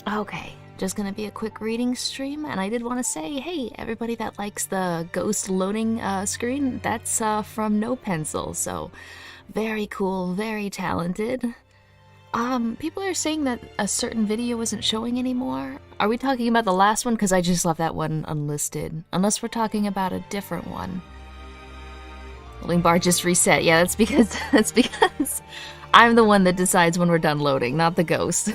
Okay, just gonna be a quick reading stream, and I did want to say, hey, everybody that likes the ghost loading screen, that's from NoPencil, so very cool, very talented. People are saying that a certain video isn't showing anymore. Are we talking about the last one? Because I just left that one unlisted. Unless we're talking about a different one. Loading bar just reset. Yeah, that's because I'm the one that decides when we're done loading, not the ghost.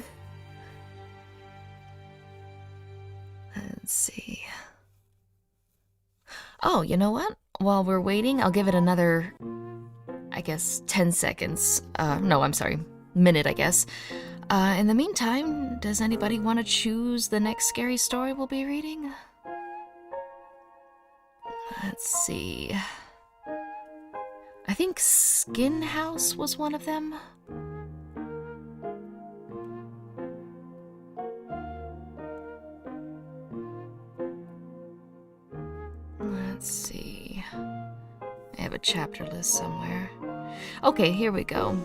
Let's see. Oh, you know what? While we're waiting, I'll give it another, I guess, 10 seconds. No, I'm sorry. Minute, I guess. In the meantime, does anybody want to choose the next scary story we'll be reading? Let's see. I think Skin House was one of them. Let's see. I have a chapter list somewhere. Okay, here we go.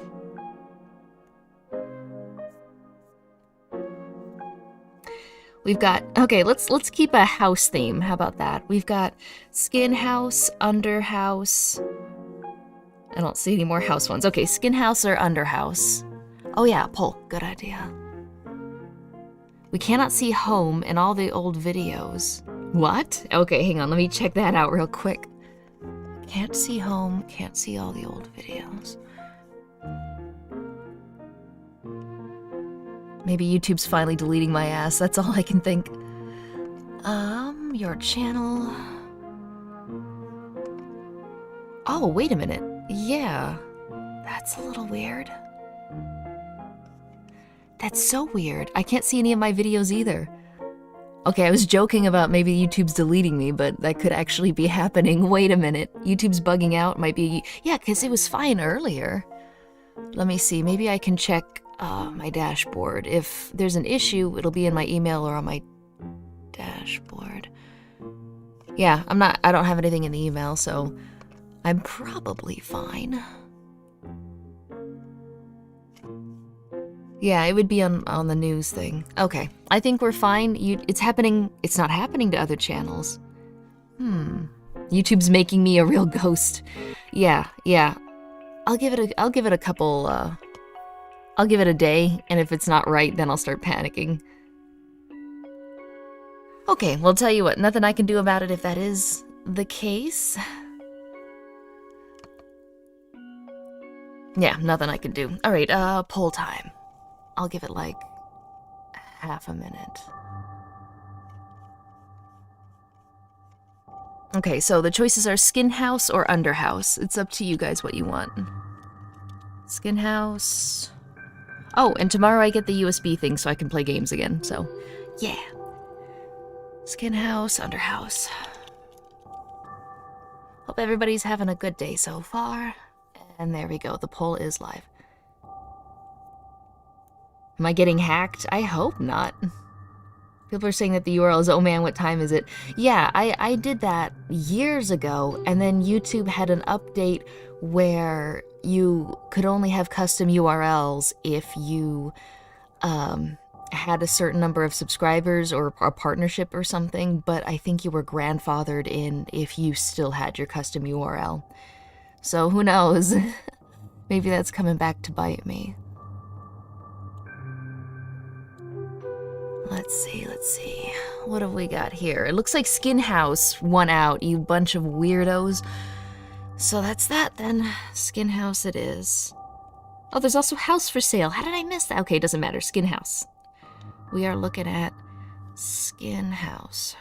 We've got, okay, let's keep a house theme. How about that? We've got Skin House, Under House. I don't see any more house ones. Okay, Skin House or Under House. Oh yeah, poll. Good idea. We cannot see home in all the old videos. What? Okay, hang on. Let me check that out real quick. Can't see home, can't see all the old videos. Maybe YouTube's finally deleting my ass. That's all I can think. Your channel. Oh, wait a minute. Yeah. That's a little weird. That's so weird. I can't see any of my videos either. Okay, I was joking about maybe YouTube's deleting me, but that could actually be happening. Wait a minute. YouTube's bugging out. Might be... Yeah, because it was fine earlier. Let me see. Maybe I can check my dashboard. If there's an issue, it'll be in my email or on my dashboard. Yeah, I don't have anything in the email, so I'm probably fine. Yeah, it would be on the news thing. Okay, I think we're fine. It's happening. It's not happening to other channels. YouTube's making me a real ghost. Yeah. I'll give it a couple. I'll give it a day, and if it's not right, then I'll start panicking. Okay, well, tell you what, nothing I can do about it if that is the case. Yeah, nothing I can do. All right, poll time. I'll give it like half a minute. Okay, so the choices are Skin House or Under House. It's up to you guys what you want. Skin House. Oh, and tomorrow I get the USB thing so I can play games again, so yeah. Skin House, Under House. Hope everybody's having a good day so far. And there we go, the poll is live. Am I getting hacked? I hope not. People are saying that the URL is, oh man, what time is it? Yeah, I did that years ago, and then YouTube had an update where you could only have custom URLs if you had a certain number of subscribers or a partnership or something, but I think you were grandfathered in if you still had your custom URL. So who knows? Maybe that's coming back to bite me. Let's see. What have we got here? It looks like Skin House won out, you bunch of weirdos. So that's that then. Skin House it is. Oh, there's also House for Sale. How did I miss that? Okay, it doesn't matter. Skin House. We are looking at Skin House.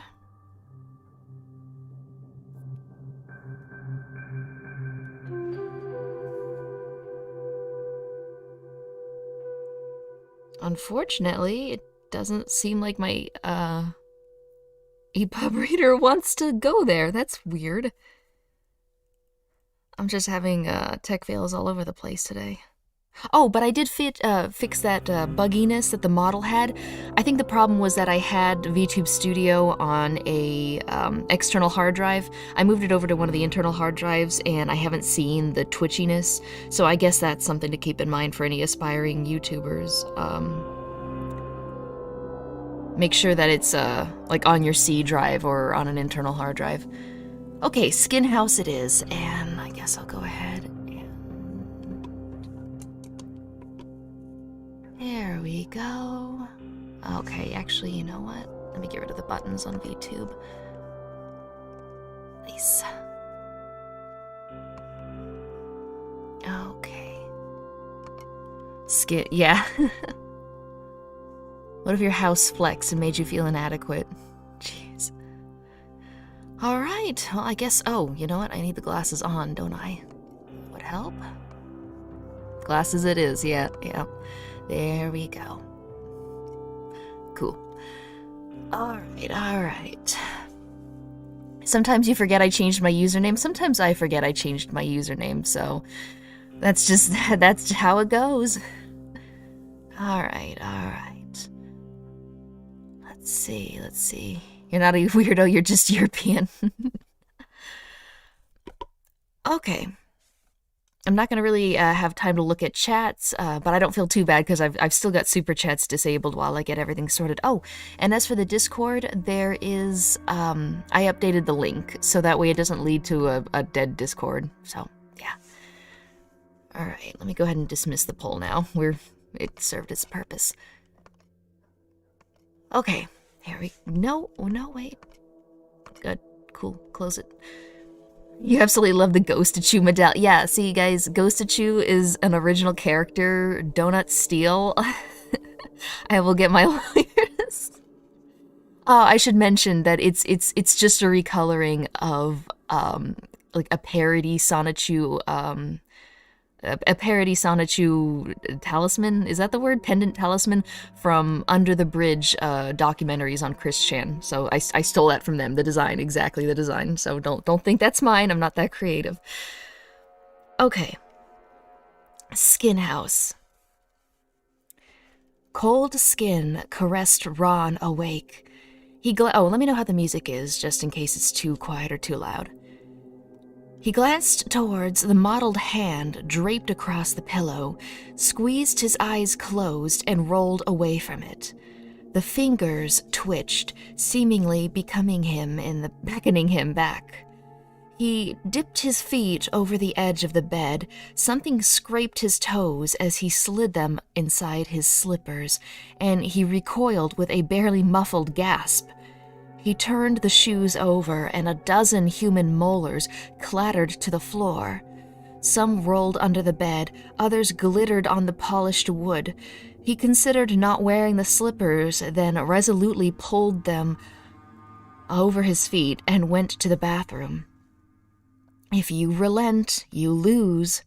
Unfortunately, it doesn't seem like my EPUB reader wants to go there. That's weird. I'm just having tech fails all over the place today. Oh, but I did fix that bugginess that the model had. I think the problem was that I had VTube Studio on a external hard drive. I moved it over to one of the internal hard drives, and I haven't seen the twitchiness. So I guess that's something to keep in mind for any aspiring YouTubers. Make sure that it's like on your C drive or on an internal hard drive. Okay, skin house it is, and I guess I'll go ahead and... There we go. Okay, actually, you know what? Let me get rid of the buttons on VTube. Nice. Okay. Skin, yeah. What if your house flexed and made you feel inadequate? Jeez. Alright, well I guess, oh, you know what? I need the glasses on, don't I? Would help? Glasses it is, yeah. There we go. Cool. Alright. Sometimes you forget I changed my username, sometimes I forget I changed my username, so that's how it goes. Alright. Let's see. You're not a weirdo, you're just European. Okay. I'm not going to really have time to look at chats, but I don't feel too bad because I've still got super chats disabled while I get everything sorted. Oh, and as for the Discord, there is, I updated the link, so that way it doesn't lead to a dead Discord, so, yeah. Alright, let me go ahead and dismiss the poll now. It served its purpose. Okay, here we... No, wait. Good, cool, close it. You absolutely love the Ghostachu medallion. Yeah, see, guys, Ghostachu is an original character. Donut Steele. I will get my lawyers. I should mention that it's just a recoloring of like a parody Sonichu talisman. Is that the word? Pendant talisman from Under the Bridge documentaries on Chris Chan. So I stole that from them. The design, exactly the design. So don't think that's mine. I'm not that creative. Okay. Skin house. Cold skin caressed Ron awake. Oh, let me know how the music is, just in case it's too quiet or too loud. He glanced towards the mottled hand draped across the pillow, squeezed his eyes closed, and rolled away from it. The fingers twitched, seemingly beckoning him back. He dipped his feet over the edge of the bed. Something scraped his toes as he slid them inside his slippers, and he recoiled with a barely muffled gasp. He turned the shoes over, and a dozen human molars clattered to the floor. Some rolled under the bed, others glittered on the polished wood. He considered not wearing the slippers, then resolutely pulled them over his feet and went to the bathroom. If you relent, you lose.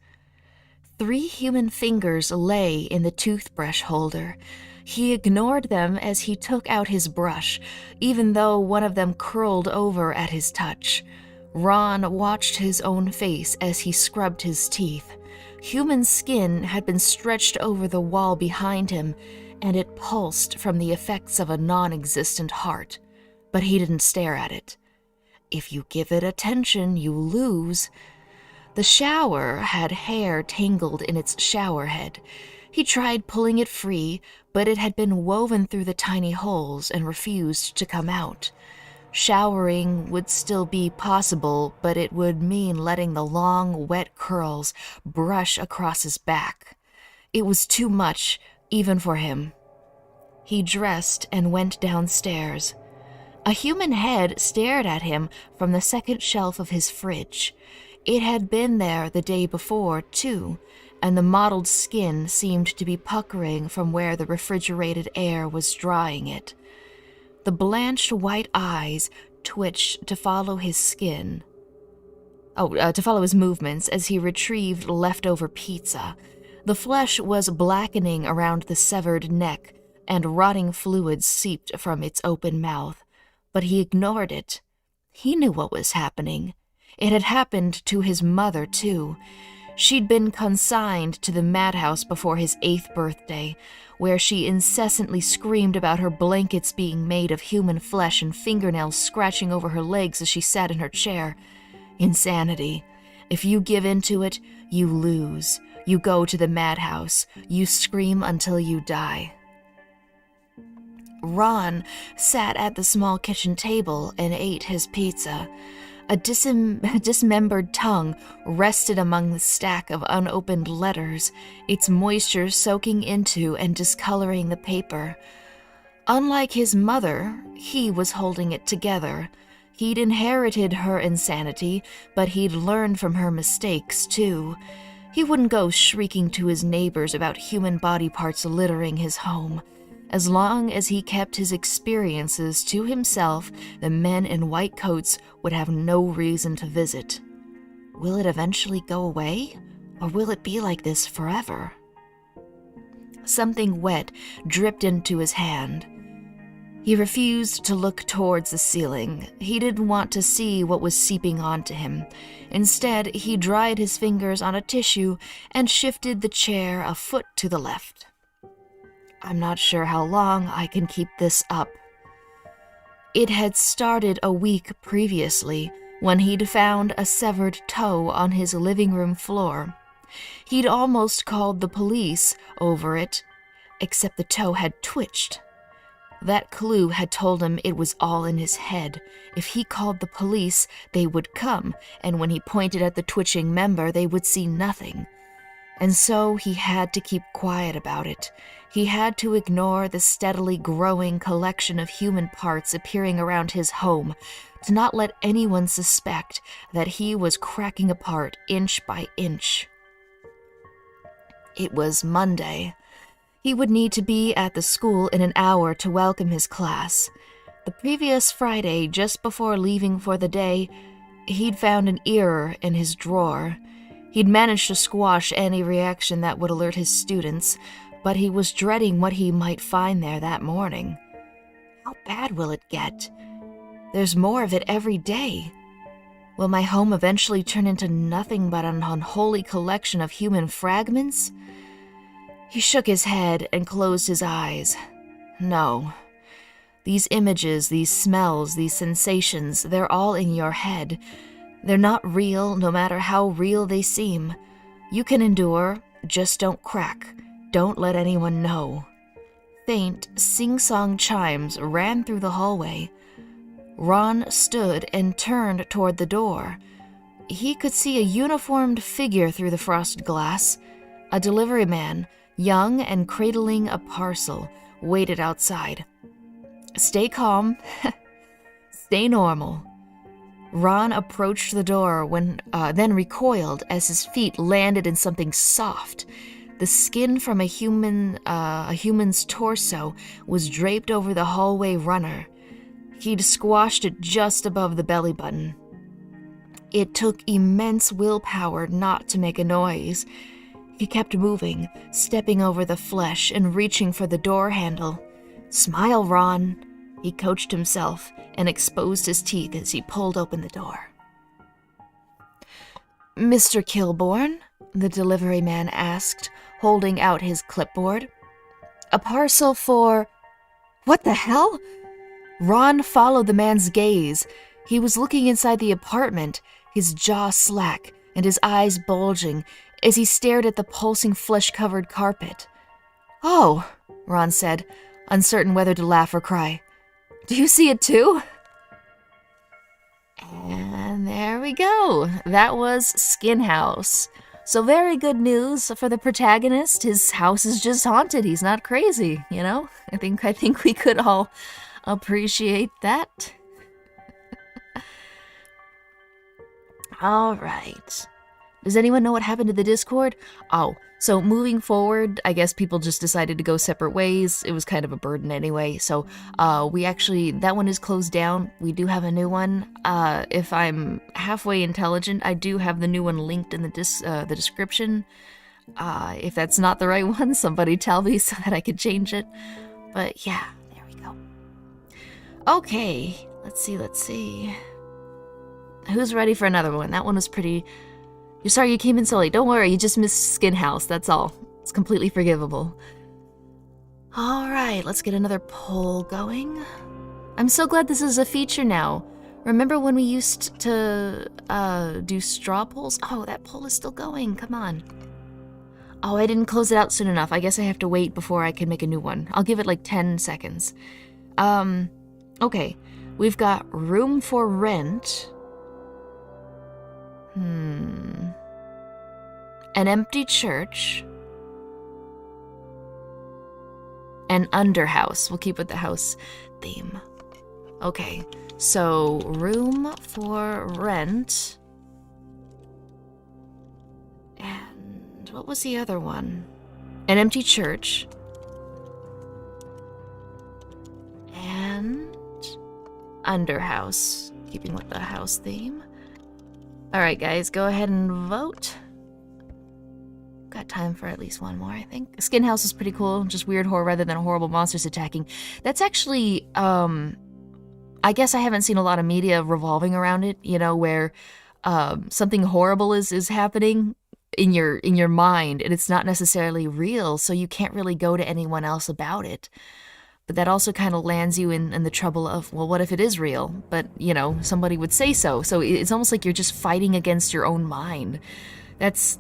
3 human fingers lay in the toothbrush holder. He ignored them as he took out his brush, even though one of them curled over at his touch. Ron watched his own face as he scrubbed his teeth. Human skin had been stretched over the wall behind him, and it pulsed from the effects of a non-existent heart. But he didn't stare at it. If you give it attention, you lose. The shower had hair tangled in its shower head. He tried pulling it free, but it had been woven through the tiny holes and refused to come out. Showering would still be possible, but it would mean letting the long, wet curls brush across his back. It was too much, even for him. He dressed and went downstairs. A human head stared at him from the second shelf of his fridge. It had been there the day before, too, and the mottled skin seemed to be puckering from where the refrigerated air was drying it. The blanched white eyes twitched to follow his movements as he retrieved leftover pizza. The flesh was blackening around the severed neck, and rotting fluids seeped from its open mouth. But he ignored it. He knew what was happening. It had happened to his mother, too. She'd been consigned to the madhouse before his 8th birthday, where she incessantly screamed about her blankets being made of human flesh and fingernails scratching over her legs as she sat in her chair. Insanity. If you give in to it, you lose. You go to the madhouse. You scream until you die. Ron sat at the small kitchen table and ate his pizza. A dismembered tongue rested among the stack of unopened letters, its moisture soaking into and discoloring the paper. Unlike his mother, he was holding it together. He'd inherited her insanity, but he'd learned from her mistakes, too. He wouldn't go shrieking to his neighbors about human body parts littering his home. As long as he kept his experiences to himself, the men in white coats would have no reason to visit. Will it eventually go away, or will it be like this forever? Something wet dripped into his hand. He refused to look towards the ceiling. He didn't want to see what was seeping onto him. Instead, he dried his fingers on a tissue and shifted the chair a foot to the left. I'm not sure how long I can keep this up. It had started a week previously when he'd found a severed toe on his living room floor. He'd almost called the police over it, except the toe had twitched. That clue had told him it was all in his head. If he called the police, they would come, and when he pointed at the twitching member, they would see nothing. And so he had to keep quiet about it. He had to ignore the steadily growing collection of human parts appearing around his home, to not let anyone suspect that he was cracking apart inch by inch. It was Monday. He would need to be at the school in an hour to welcome his class. The previous Friday, just before leaving for the day, he'd found an error in his drawer. He'd managed to squash any reaction that would alert his students, but he was dreading what he might find there that morning. How bad will it get? There's more of it every day. Will my home eventually turn into nothing but an unholy collection of human fragments? He shook his head and closed his eyes. No. These images, these smells, these sensations, they're all in your head. They're not real, no matter how real they seem. You can endure, just don't crack. Don't let anyone know. Faint, sing-song chimes ran through the hallway. Ron stood and turned toward the door. He could see a uniformed figure through the frosted glass. A delivery man, young and cradling a parcel, waited outside. Stay calm. Stay normal. Ron approached the door then recoiled as his feet landed in something soft. The skin from a human's torso was draped over the hallway runner. He'd squashed it just above the belly button. It took immense willpower not to make a noise. He kept moving, stepping over the flesh and reaching for the door handle. Smile, Ron, he coached himself and exposed his teeth as he pulled open the door. Mr. Kilbourne? The delivery man asked, holding out his clipboard. A parcel for... What the hell? Ron followed the man's gaze. He was looking inside the apartment, his jaw slack and his eyes bulging as he stared at the pulsing flesh-covered carpet. Oh, Ron said, uncertain whether to laugh or cry. Do you see it too? And there we go. That was Skin House. So very good news for the protagonist. His house is just haunted. He's not crazy, you know? I think we could all appreciate that. All right. Does anyone know what happened to the Discord? Oh, so moving forward, I guess people just decided to go separate ways. It was kind of a burden anyway. So that one is closed down. We do have a new one. If I'm halfway intelligent, I do have the new one linked in the description. If that's not the right one, somebody tell me so that I could change it. But yeah, there we go. Okay, let's see. Who's ready for another one? That one was pretty... You're sorry you came in so late. Don't worry, you just missed Skin House, that's all. It's completely forgivable. Alright, let's get another poll going. I'm so glad this is a feature now. Remember when we used to do straw polls? Oh, that poll is still going, come on. Oh, I didn't close it out soon enough. I guess I have to wait before I can make a new one. I'll give it like 10 seconds. Okay. We've got room for rent. An empty church. An underhouse. We'll keep with the house theme. Okay, so room for rent. And what was the other one? An empty church. And underhouse. Keeping with the house theme. Alright guys, go ahead and vote. Got time for at least one more, I think. Skin House is pretty cool. Just weird horror rather than horrible monsters attacking. That's actually, I guess I haven't seen a lot of media revolving around it, you know, where something horrible is happening in your mind, and it's not necessarily real, so you can't really go to anyone else about it. But that also kind of lands you in the trouble of, well, what if it is real? But, you know, somebody would say so. So it's almost like you're just fighting against your own mind. That's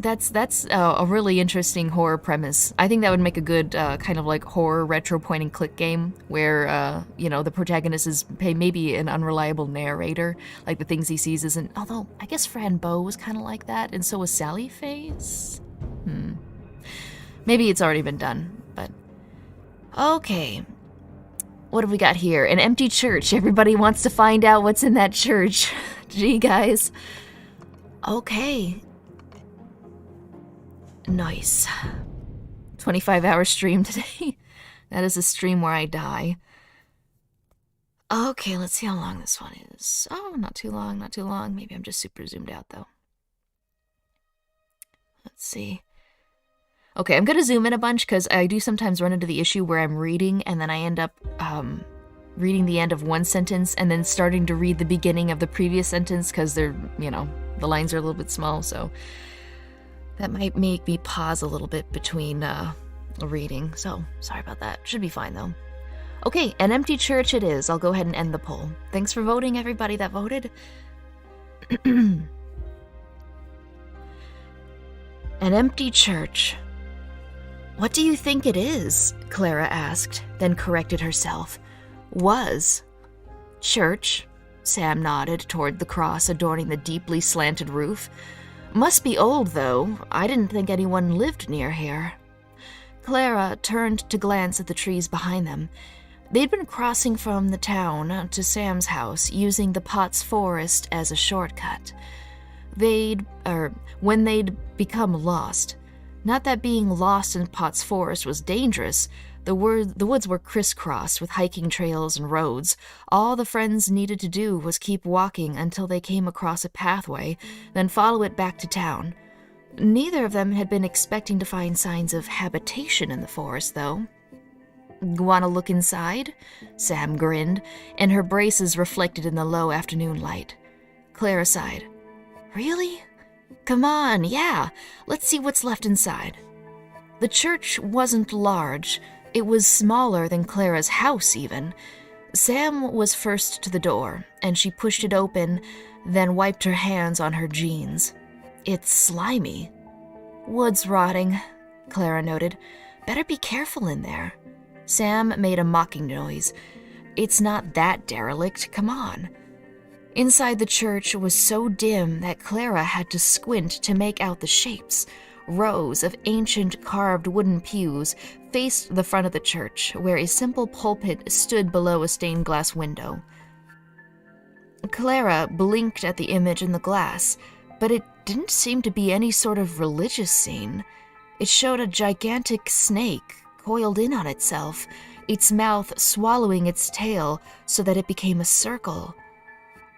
a really interesting horror premise. I think that would make a good kind of like horror retro point and click game where, you know, the protagonist is maybe an unreliable narrator. Like the things he sees isn't, although I guess Fran Bow was kind of like that, and so was Sally Face. Maybe it's already been done, but okay. What have we got here? An empty church. Everybody wants to find out what's in that church. Gee, guys. Okay. Nice. 25-hour stream today. That is a stream where I die. Okay, let's see how long this one is. Oh, not too long, not too long. Maybe I'm just super zoomed out, though. Let's see. Okay, I'm gonna zoom in a bunch because I do sometimes run into the issue where I'm reading and then I end up reading the end of one sentence and then starting to read the beginning of the previous sentence because they're, you know, the lines are a little bit small, so that might make me pause a little bit between reading, so sorry about that. Should be fine, though. Okay, an empty church it is. I'll go ahead and end the poll. Thanks for voting, everybody that voted. An empty church. What do you think it is? Clara asked, then corrected herself. Was. Church. Sam nodded toward the cross adorning the deeply slanted roof. Must be old, though. I didn't think anyone lived near here. Clara turned to glance at the trees behind them. They'd been crossing from the town to Sam's house, using the Potts Forest as a shortcut. When they'd become lost. Not that being lost in Potts Forest was dangerous. The woods were crisscrossed with hiking trails and roads. All the friends needed to do was keep walking until they came across a pathway, then follow it back to town. Neither of them had been expecting to find signs of habitation in the forest, though. Want to look inside? Sam grinned, and her braces reflected in the low afternoon light. Clara sighed. Really? Come on, yeah. Let's see what's left inside. The church wasn't large. It was smaller than Clara's house, even. Sam was first to the door, and she pushed it open, then wiped her hands on her jeans. It's slimy. Wood's rotting, Clara noted. Better be careful in there. Sam made a mocking noise. It's not that derelict, come on. Inside the church was so dim that Clara had to squint to make out the shapes. Rows of ancient carved wooden pews faced the front of the church, where a simple pulpit stood below a stained glass window. Clara blinked at the image in the glass, but it didn't seem to be any sort of religious scene. It showed a gigantic snake coiled in on itself, its mouth swallowing its tail so that it became a circle.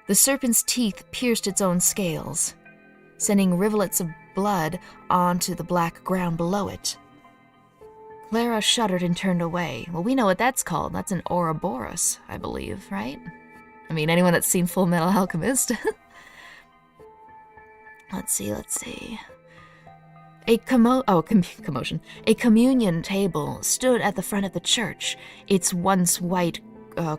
The serpent's teeth pierced its own scales, sending rivulets of blood onto the black ground below it. Clara shuddered and turned away. Well, we know what that's called. That's an Ouroboros, I believe, right? I mean, anyone that's seen Full Metal Alchemist. Let's see. A commotion. A communion table stood at the front of the church, its once white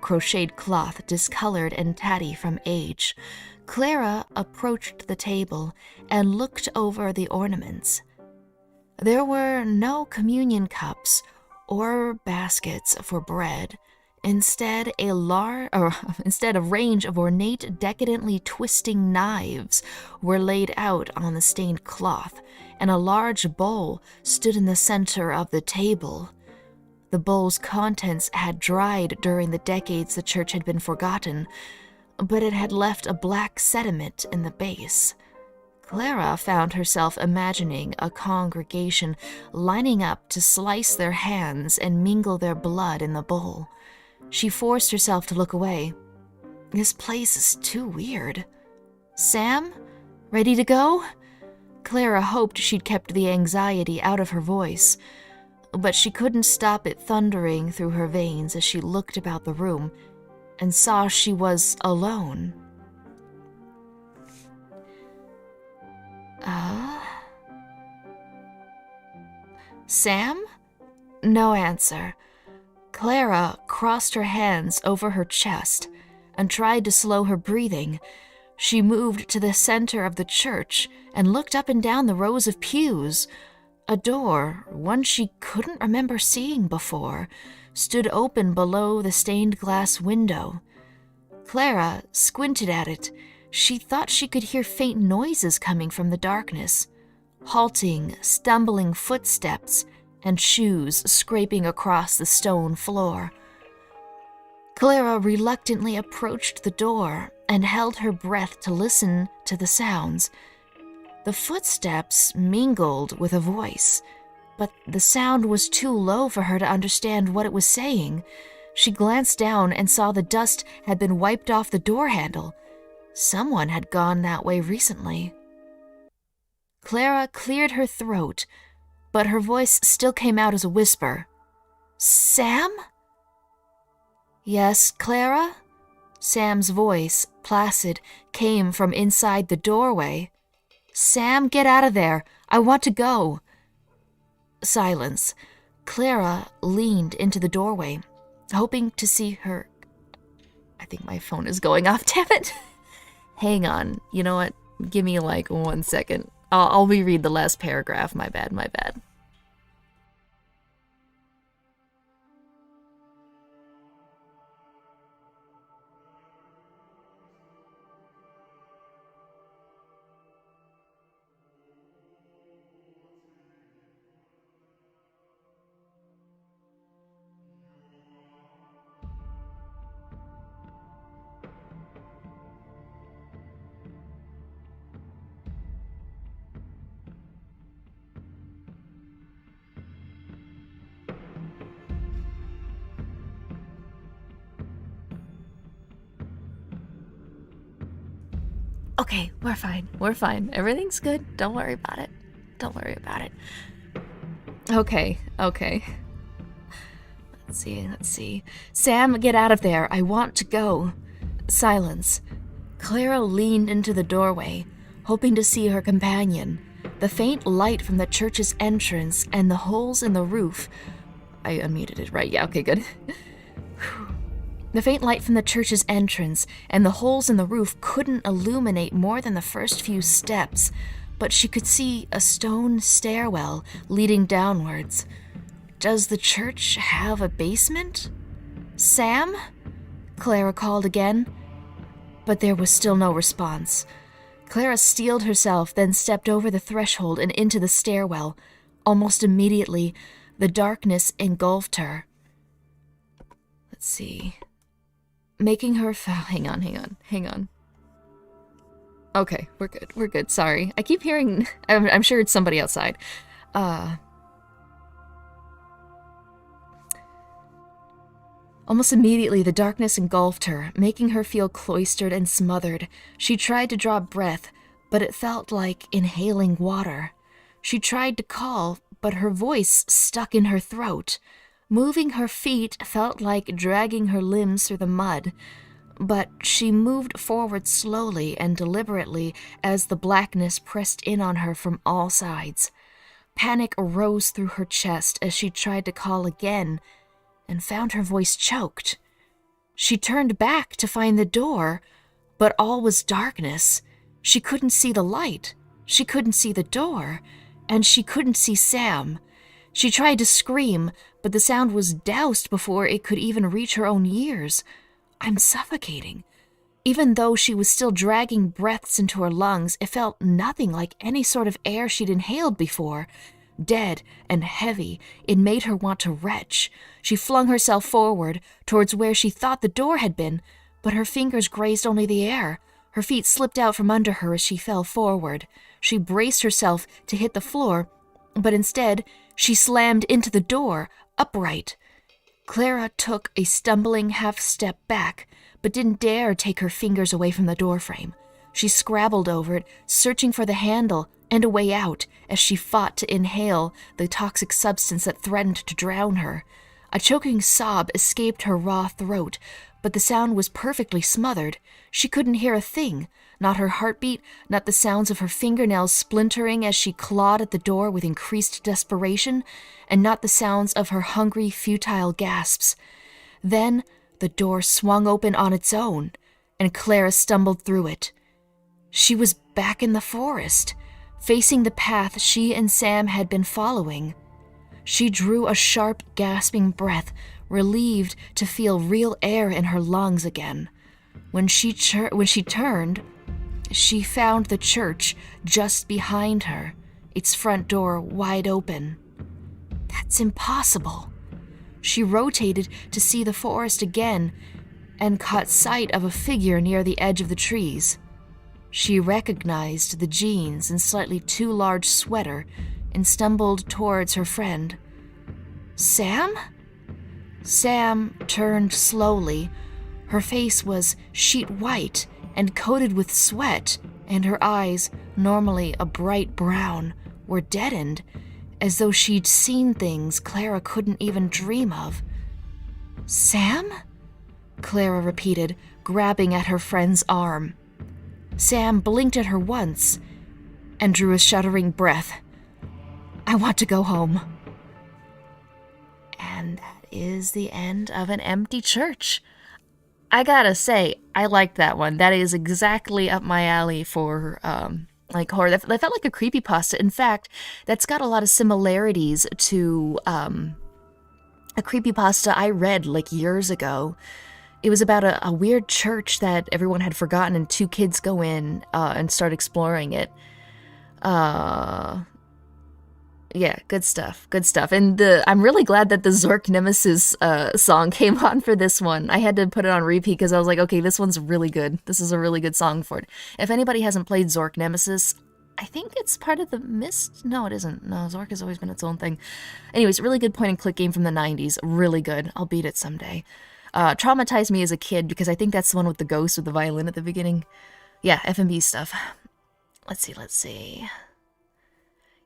crocheted cloth discolored and tatty from age. Clara approached the table and looked over the ornaments. There were no communion cups or baskets for bread. Instead, instead, a range of ornate, decadently twisting knives were laid out on the stained cloth, and a large bowl stood in the center of the table. The bowl's contents had dried during the decades the church had been forgotten, but it had left a black sediment in the base. Clara found herself imagining a congregation lining up to slice their hands and mingle their blood in the bowl. She forced herself to look away. This place is too weird. Sam? Ready to go? Clara hoped she'd kept the anxiety out of her voice, but she couldn't stop it thundering through her veins as she looked about the room and saw she was alone. Sam? No answer. Clara crossed her hands over her chest and tried to slow her breathing. She moved to the center of the church and looked up and down the rows of pews. A door, one she couldn't remember seeing before, stood open below the stained glass window. Clara squinted at it. She thought she could hear faint noises coming from the darkness. Halting, stumbling footsteps, and shoes scraping across the stone floor. Clara reluctantly approached the door and held her breath to listen to the sounds. The footsteps mingled with a voice, but the sound was too low for her to understand what it was saying. She glanced down and saw the dust had been wiped off the door handle. Someone had gone that way recently. Clara cleared her throat, but her voice still came out as a whisper. Sam? Yes, Clara? Sam's voice, placid, came from inside the doorway. Sam, get out of there. I want to go. Silence. Clara leaned into the doorway, hoping to see her... I think my phone is going off, damn it. Hang on. You know what? Give me like 1 second. I'll reread the last paragraph. My bad. Okay, we're fine. Everything's good. Don't worry about it. Okay. Let's see. Sam, get out of there. I want to go. Silence. Clara leaned into the doorway, hoping to see her companion. The faint light from the church's entrance and the holes in the roof... I unmuted it, right? Yeah, okay, good. The faint light from the church's entrance and the holes in the roof couldn't illuminate more than the first few steps, but she could see a stone stairwell leading downwards. Does the church have a basement? Sam? Clara called again, but there was still no response. Clara steeled herself, then stepped over the threshold and into the stairwell. Almost immediately, the darkness engulfed her. Let's see... Making her hang on. Okay, we're good, sorry. I keep hearing, I'm sure it's somebody outside. Almost immediately, the darkness engulfed her, making her feel cloistered and smothered. She tried to draw breath, but it felt like inhaling water. She tried to call, but her voice stuck in her throat. Moving her feet felt like dragging her limbs through the mud, but she moved forward slowly and deliberately as the blackness pressed in on her from all sides. Panic rose through her chest as she tried to call again and found her voice choked. She turned back to find the door, but all was darkness. She couldn't see the light. She couldn't see the door, and she couldn't see Sam. She tried to scream, but the sound was doused before it could even reach her own ears. I'm suffocating. Even though she was still dragging breaths into her lungs, it felt nothing like any sort of air she'd inhaled before. Dead and heavy, it made her want to retch. She flung herself forward, towards where she thought the door had been, but her fingers grazed only the air. Her feet slipped out from under her as she fell forward. She braced herself to hit the floor, but instead, she slammed into the door, upright. Clara took a stumbling half-step back, but didn't dare take her fingers away from the doorframe. She scrabbled over it, searching for the handle and a way out as she fought to inhale the toxic substance that threatened to drown her. A choking sob escaped her raw throat, but the sound was perfectly smothered. She couldn't hear a thing, not her heartbeat, not the sounds of her fingernails splintering as she clawed at the door with increased desperation, and not the sounds of her hungry, futile gasps. Then the door swung open on its own, and Clara stumbled through it. She was back in the forest, facing the path she and Sam had been following. She drew a sharp, gasping breath, relieved to feel real air in her lungs again. When she turned, she found the church just behind her, its front door wide open. That's impossible. She rotated to see the forest again and caught sight of a figure near the edge of the trees. She recognized the jeans and slightly too large sweater and stumbled towards her friend. Sam? Sam turned slowly. Her face was sheet white and coated with sweat, and her eyes, normally a bright brown, were deadened, as though she'd seen things Clara couldn't even dream of. Sam? Clara repeated, grabbing at her friend's arm. Sam blinked at her once and drew a shuddering breath. I want to go home. And that is the end of An Empty Church. I gotta say, I liked that one. That is exactly up my alley for horror. That felt like a creepypasta. In fact, that's got a lot of similarities to a creepypasta I read years ago. It was about a weird church that everyone had forgotten, and two kids go in and start exploring it. Yeah, good stuff. And I'm really glad that the Zork Nemesis song came on for this one. I had to put it on repeat because I was like, okay, this one's really good. This is a really good song for it. If anybody hasn't played Zork Nemesis, I think it's part of the Mist. No, it isn't. No, Zork has always been its own thing. Anyways, really good point-and-click game from the 90s. Really good. I'll beat it someday. Traumatized me as a kid because I think that's the one with the ghost with the violin at the beginning. Yeah, F&B stuff. Let's see.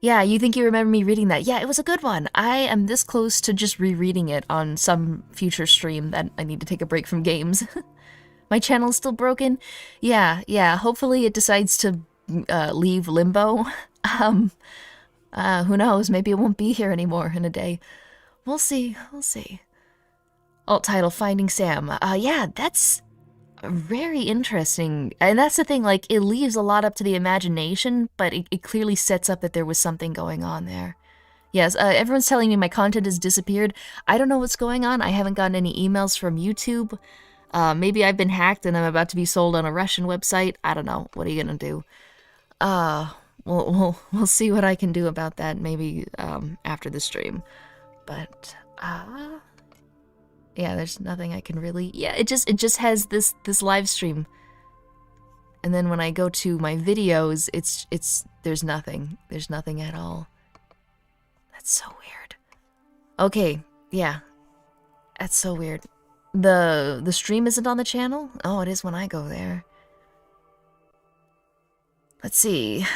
Yeah, you think you remember me reading that? Yeah, it was a good one. I am this close to just rereading it on some future stream that I need to take a break from games. My channel's still broken? Yeah, hopefully it decides to leave limbo. Who knows, maybe it won't be here anymore in a day. We'll see. Alt title, Finding Sam. Yeah, that's very interesting. And that's the thing, it leaves a lot up to the imagination, but it clearly sets up that there was something going on there. Yes, everyone's telling me my content has disappeared. I don't know what's going on. I haven't gotten any emails from YouTube. Maybe I've been hacked and I'm about to be sold on a Russian website. I don't know. What are you gonna do? We'll see what I can do about that maybe after the stream. But yeah, there's nothing I can really. Yeah, it just has this live stream, and then when I go to my videos, there's nothing at all. That's so weird. Okay, yeah, that's so weird. The stream isn't on the channel? Oh, it is when I go there. Let's see.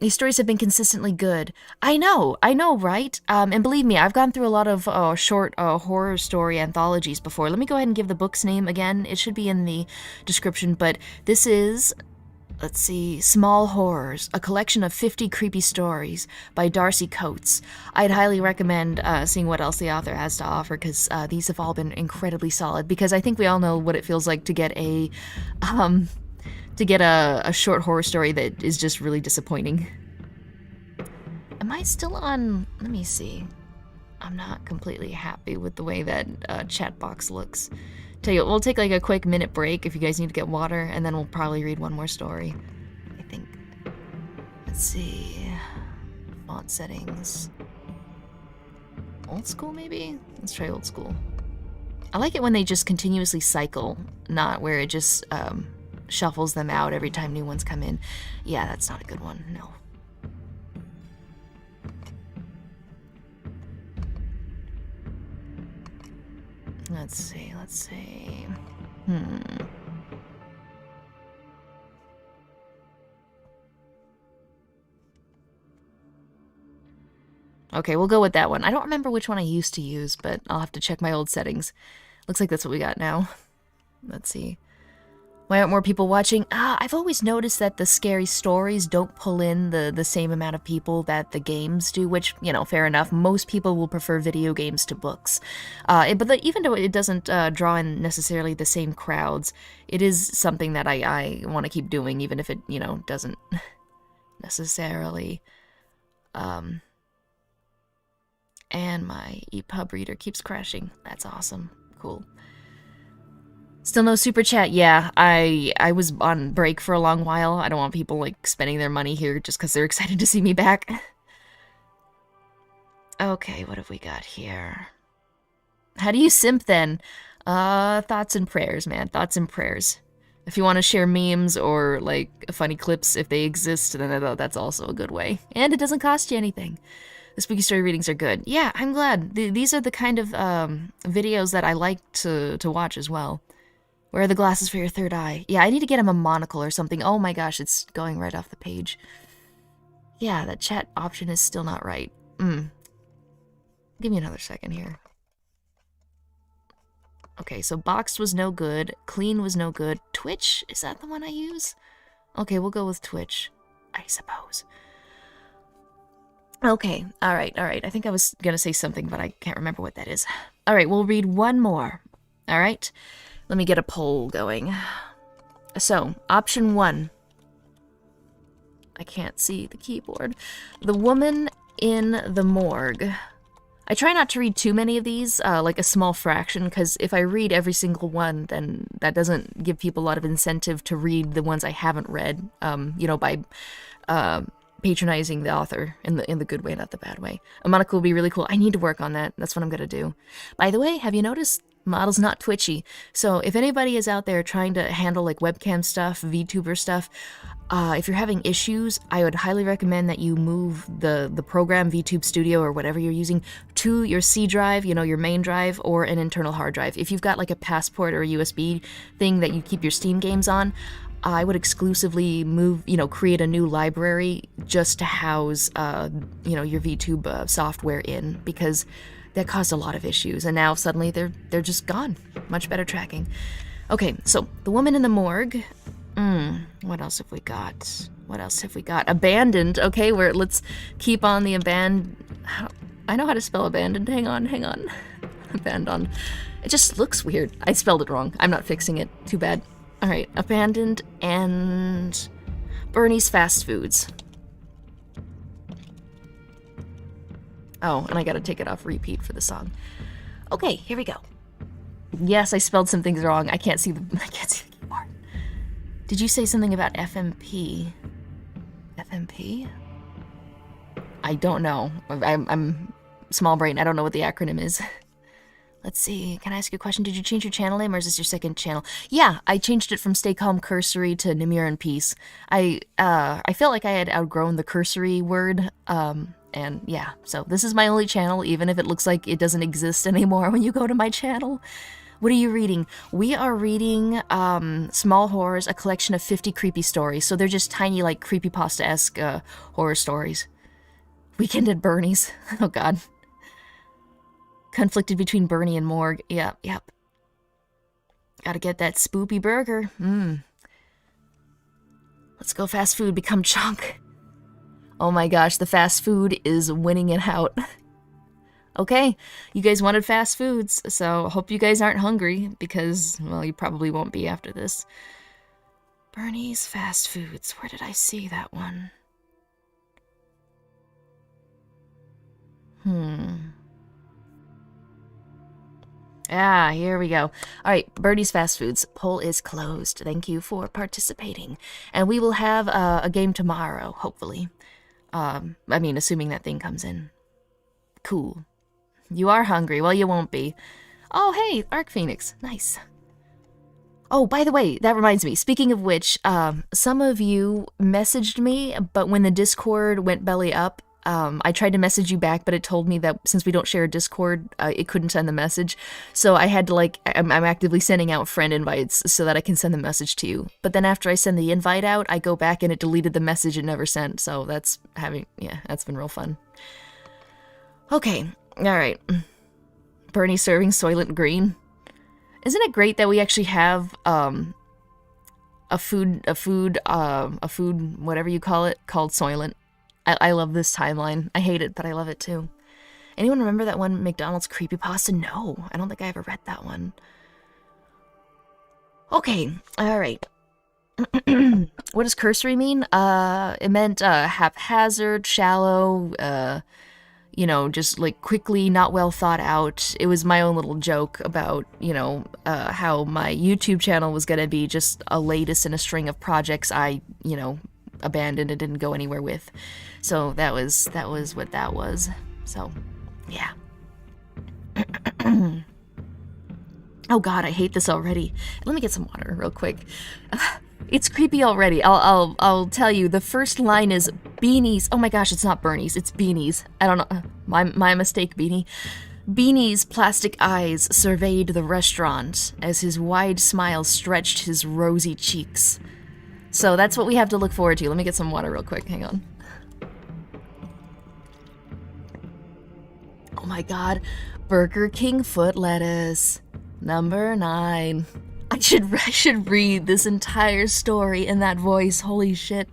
These stories have been consistently good. I know, right? And believe me, I've gone through a lot of short horror story anthologies before. Let me go ahead and give the book's name again. It should be in the description, but this is, let's see, Small Horrors, a collection of 50 creepy stories by Darcy Coates. I'd highly recommend seeing what else the author has to offer, because these have all been incredibly solid, because I think we all know what it feels like to get a short horror story that is just really disappointing. Am I still on? Let me see. I'm not completely happy with the way that chat box looks. Tell you what, we'll take like a quick minute break if you guys need to get water, and then we'll probably read one more story, I think. Let's see. Font settings. Old school, maybe? Let's try old school. I like it when they just continuously cycle, not where it just shuffles them out every time new ones come in. Yeah, that's not a good one, no. Let's see, let's see. Okay, we'll go with that one. I don't remember which one I used to use, but I'll have to check my old settings. Looks like that's what we got now. Let's see. Why aren't more people watching? I've always noticed that the scary stories don't pull in the same amount of people that the games do, which, you know, fair enough. Most people will prefer video games to books. Even though it doesn't draw in necessarily the same crowds, it is something that I want to keep doing, even if it, you know, doesn't necessarily... And my EPUB reader keeps crashing. That's awesome. Cool. Still no super chat. Yeah, I was on break for a long while. I don't want people, like, spending their money here just because they're excited to see me back. Okay, what have we got here? How do you simp, then? Thoughts and prayers, man. Thoughts and prayers. If you want to share memes or, like, funny clips, if they exist, then that's also a good way. And it doesn't cost you anything. The spooky story readings are good. Yeah, I'm glad. These are the kind of videos that I like to watch as well. Where are the glasses for your third eye? Yeah, I need to get him a monocle or something. Oh my gosh, it's going right off the page. Yeah, that chat option is still not right. Give me another second here. Okay, so boxed was no good. Clean was no good. Twitch? Is that the one I use? Okay, we'll go with Twitch, I suppose. Okay, alright. I think I was gonna say something, but I can't remember what that is. Alright, we'll read one more. Alright, let me get a poll going. So, option 1. I can't see the keyboard. The Woman in the Morgue. I try not to read too many of these, like a small fraction, because if I read every single one, then that doesn't give people a lot of incentive to read the ones I haven't read, you know, by patronizing the author in the good way, not the bad way. A monocle will be really cool. I need to work on that. That's what I'm gonna do. By the way, have you noticed model's not twitchy? So if anybody is out there trying to handle like webcam stuff, VTuber stuff, if you're having issues, I would highly recommend that you move the program, VTube Studio or whatever you're using, to your C drive, you know, your main drive, or an internal hard drive. If you've got like a passport or a USB thing that you keep your Steam games on, I would exclusively create a new library just to house, your VTube software in, because that caused a lot of issues, and now suddenly they're just gone. Much better tracking. Okay, so The Woman in the Morgue. What else have we got? Abandoned. Okay, let's keep on the I know how to spell abandoned. Hang on. Abandoned. It just looks weird. I spelled it wrong. I'm not fixing it. Too bad. Alright, Abandoned and Bernie's Fast Foods. Oh, and I gotta take it off repeat for the song. Okay, here we go. Yes, I spelled some things wrong. I can't see the keyboard. Did you say something about FMP? FMP? I don't know. I'm small brain. I don't know what the acronym is. Let's see. Can I ask you a question? Did you change your channel name, or is this your second channel? Yeah, I changed it from Stay Calm Cursory to Namir in Peace. I felt like I had outgrown the cursory word, and yeah, so this is my only channel, even if it looks like it doesn't exist anymore when you go to my channel. What are you reading? We are reading Small Horrors, a collection of 50 creepy stories. So they're just tiny, like, creepypasta-esque horror stories. Weekend at Bernie's. Oh, God. Conflicted between Bernie and Morgue. Yep. Gotta get that spoopy burger. Let's go fast food, become chunk. Oh my gosh, the fast food is winning it out. Okay, you guys wanted fast foods, so hope you guys aren't hungry, because, well, you probably won't be after this. Bernie's Fast Foods. Where did I see that one? Ah, here we go. All right, Birdie's Fast Foods. Poll is closed. Thank you for participating. And we will have a game tomorrow, hopefully. I mean, assuming that thing comes in. Cool. You are hungry. Well, you won't be. Oh, hey, Arc Phoenix. Nice. Oh, by the way, that reminds me. Speaking of which, some of you messaged me, but when the Discord went belly up, I tried to message you back, but it told me that since we don't share a Discord, it couldn't send the message. So I had to, I'm actively sending out friend invites so that I can send the message to you. But then after I send the invite out, I go back and it deleted the message it never sent. So that's been real fun. Okay, all right. Bernie serving Soylent Green. Isn't it great that we actually have a food, whatever you call it, called Soylent? I love this timeline. I hate it, but I love it too. Anyone remember that one McDonald's creepypasta? No, I don't think I ever read that one. Okay, all right. What does cursory mean? It meant haphazard, shallow, just like quickly, not well thought out. It was my own little joke about, how my YouTube channel was gonna be just a latest in a string of projects I, abandoned and didn't go anywhere with. So that was what that was. So, yeah. Oh God, I hate this already. Let me get some water real quick. It's creepy already. I'll tell you. The first line is Beanie's. Oh my gosh, it's not Bernie's. It's Beanie's. I don't know. My mistake, Beanie. Beanie's plastic eyes surveyed the restaurant as his wide smile stretched his rosy cheeks. So that's what we have to look forward to. Let me get some water real quick. Hang on. Oh my God. Burger King foot lettuce. Number 9. I should read this entire story in that voice. Holy shit.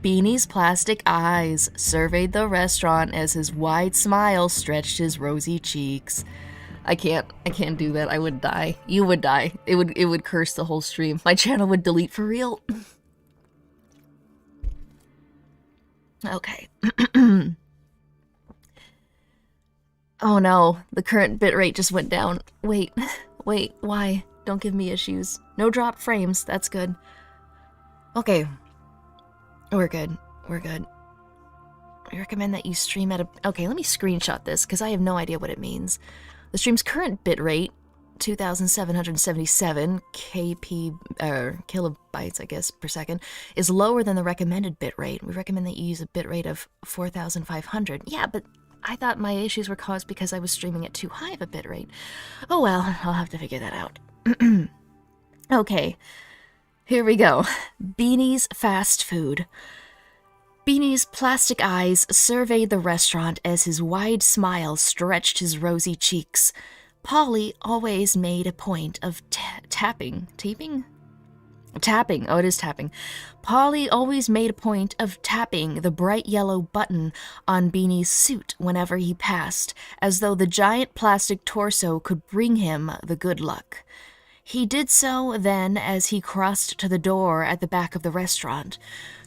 Beanie's plastic eyes surveyed the restaurant as his wide smile stretched his rosy cheeks. I can't do that. I would die. You would die. It would curse the whole stream. My channel would delete for real. Okay. Oh no, the current bitrate just went down. Wait, why? Don't give me issues. No dropped frames, that's good. Okay. We're good. I recommend that you stream at a... Okay, let me screenshot this, because I have no idea what it means. The stream's current bitrate, 2,777 kilobytes, I guess, per second, is lower than the recommended bitrate. We recommend that you use a bitrate of 4,500. Yeah, but I thought my issues were caused because I was streaming at too high of a bitrate. Oh well, I'll have to figure that out. Okay, here we go. Beanie's fast food. Beanie's plastic eyes surveyed the restaurant as his wide smile stretched his rosy cheeks. Polly always made a point of tapping. Oh, it is tapping. Polly always made a point of tapping the bright yellow button on Beanie's suit whenever he passed, as though the giant plastic torso could bring him the good luck. He did so then as he crossed to the door at the back of the restaurant,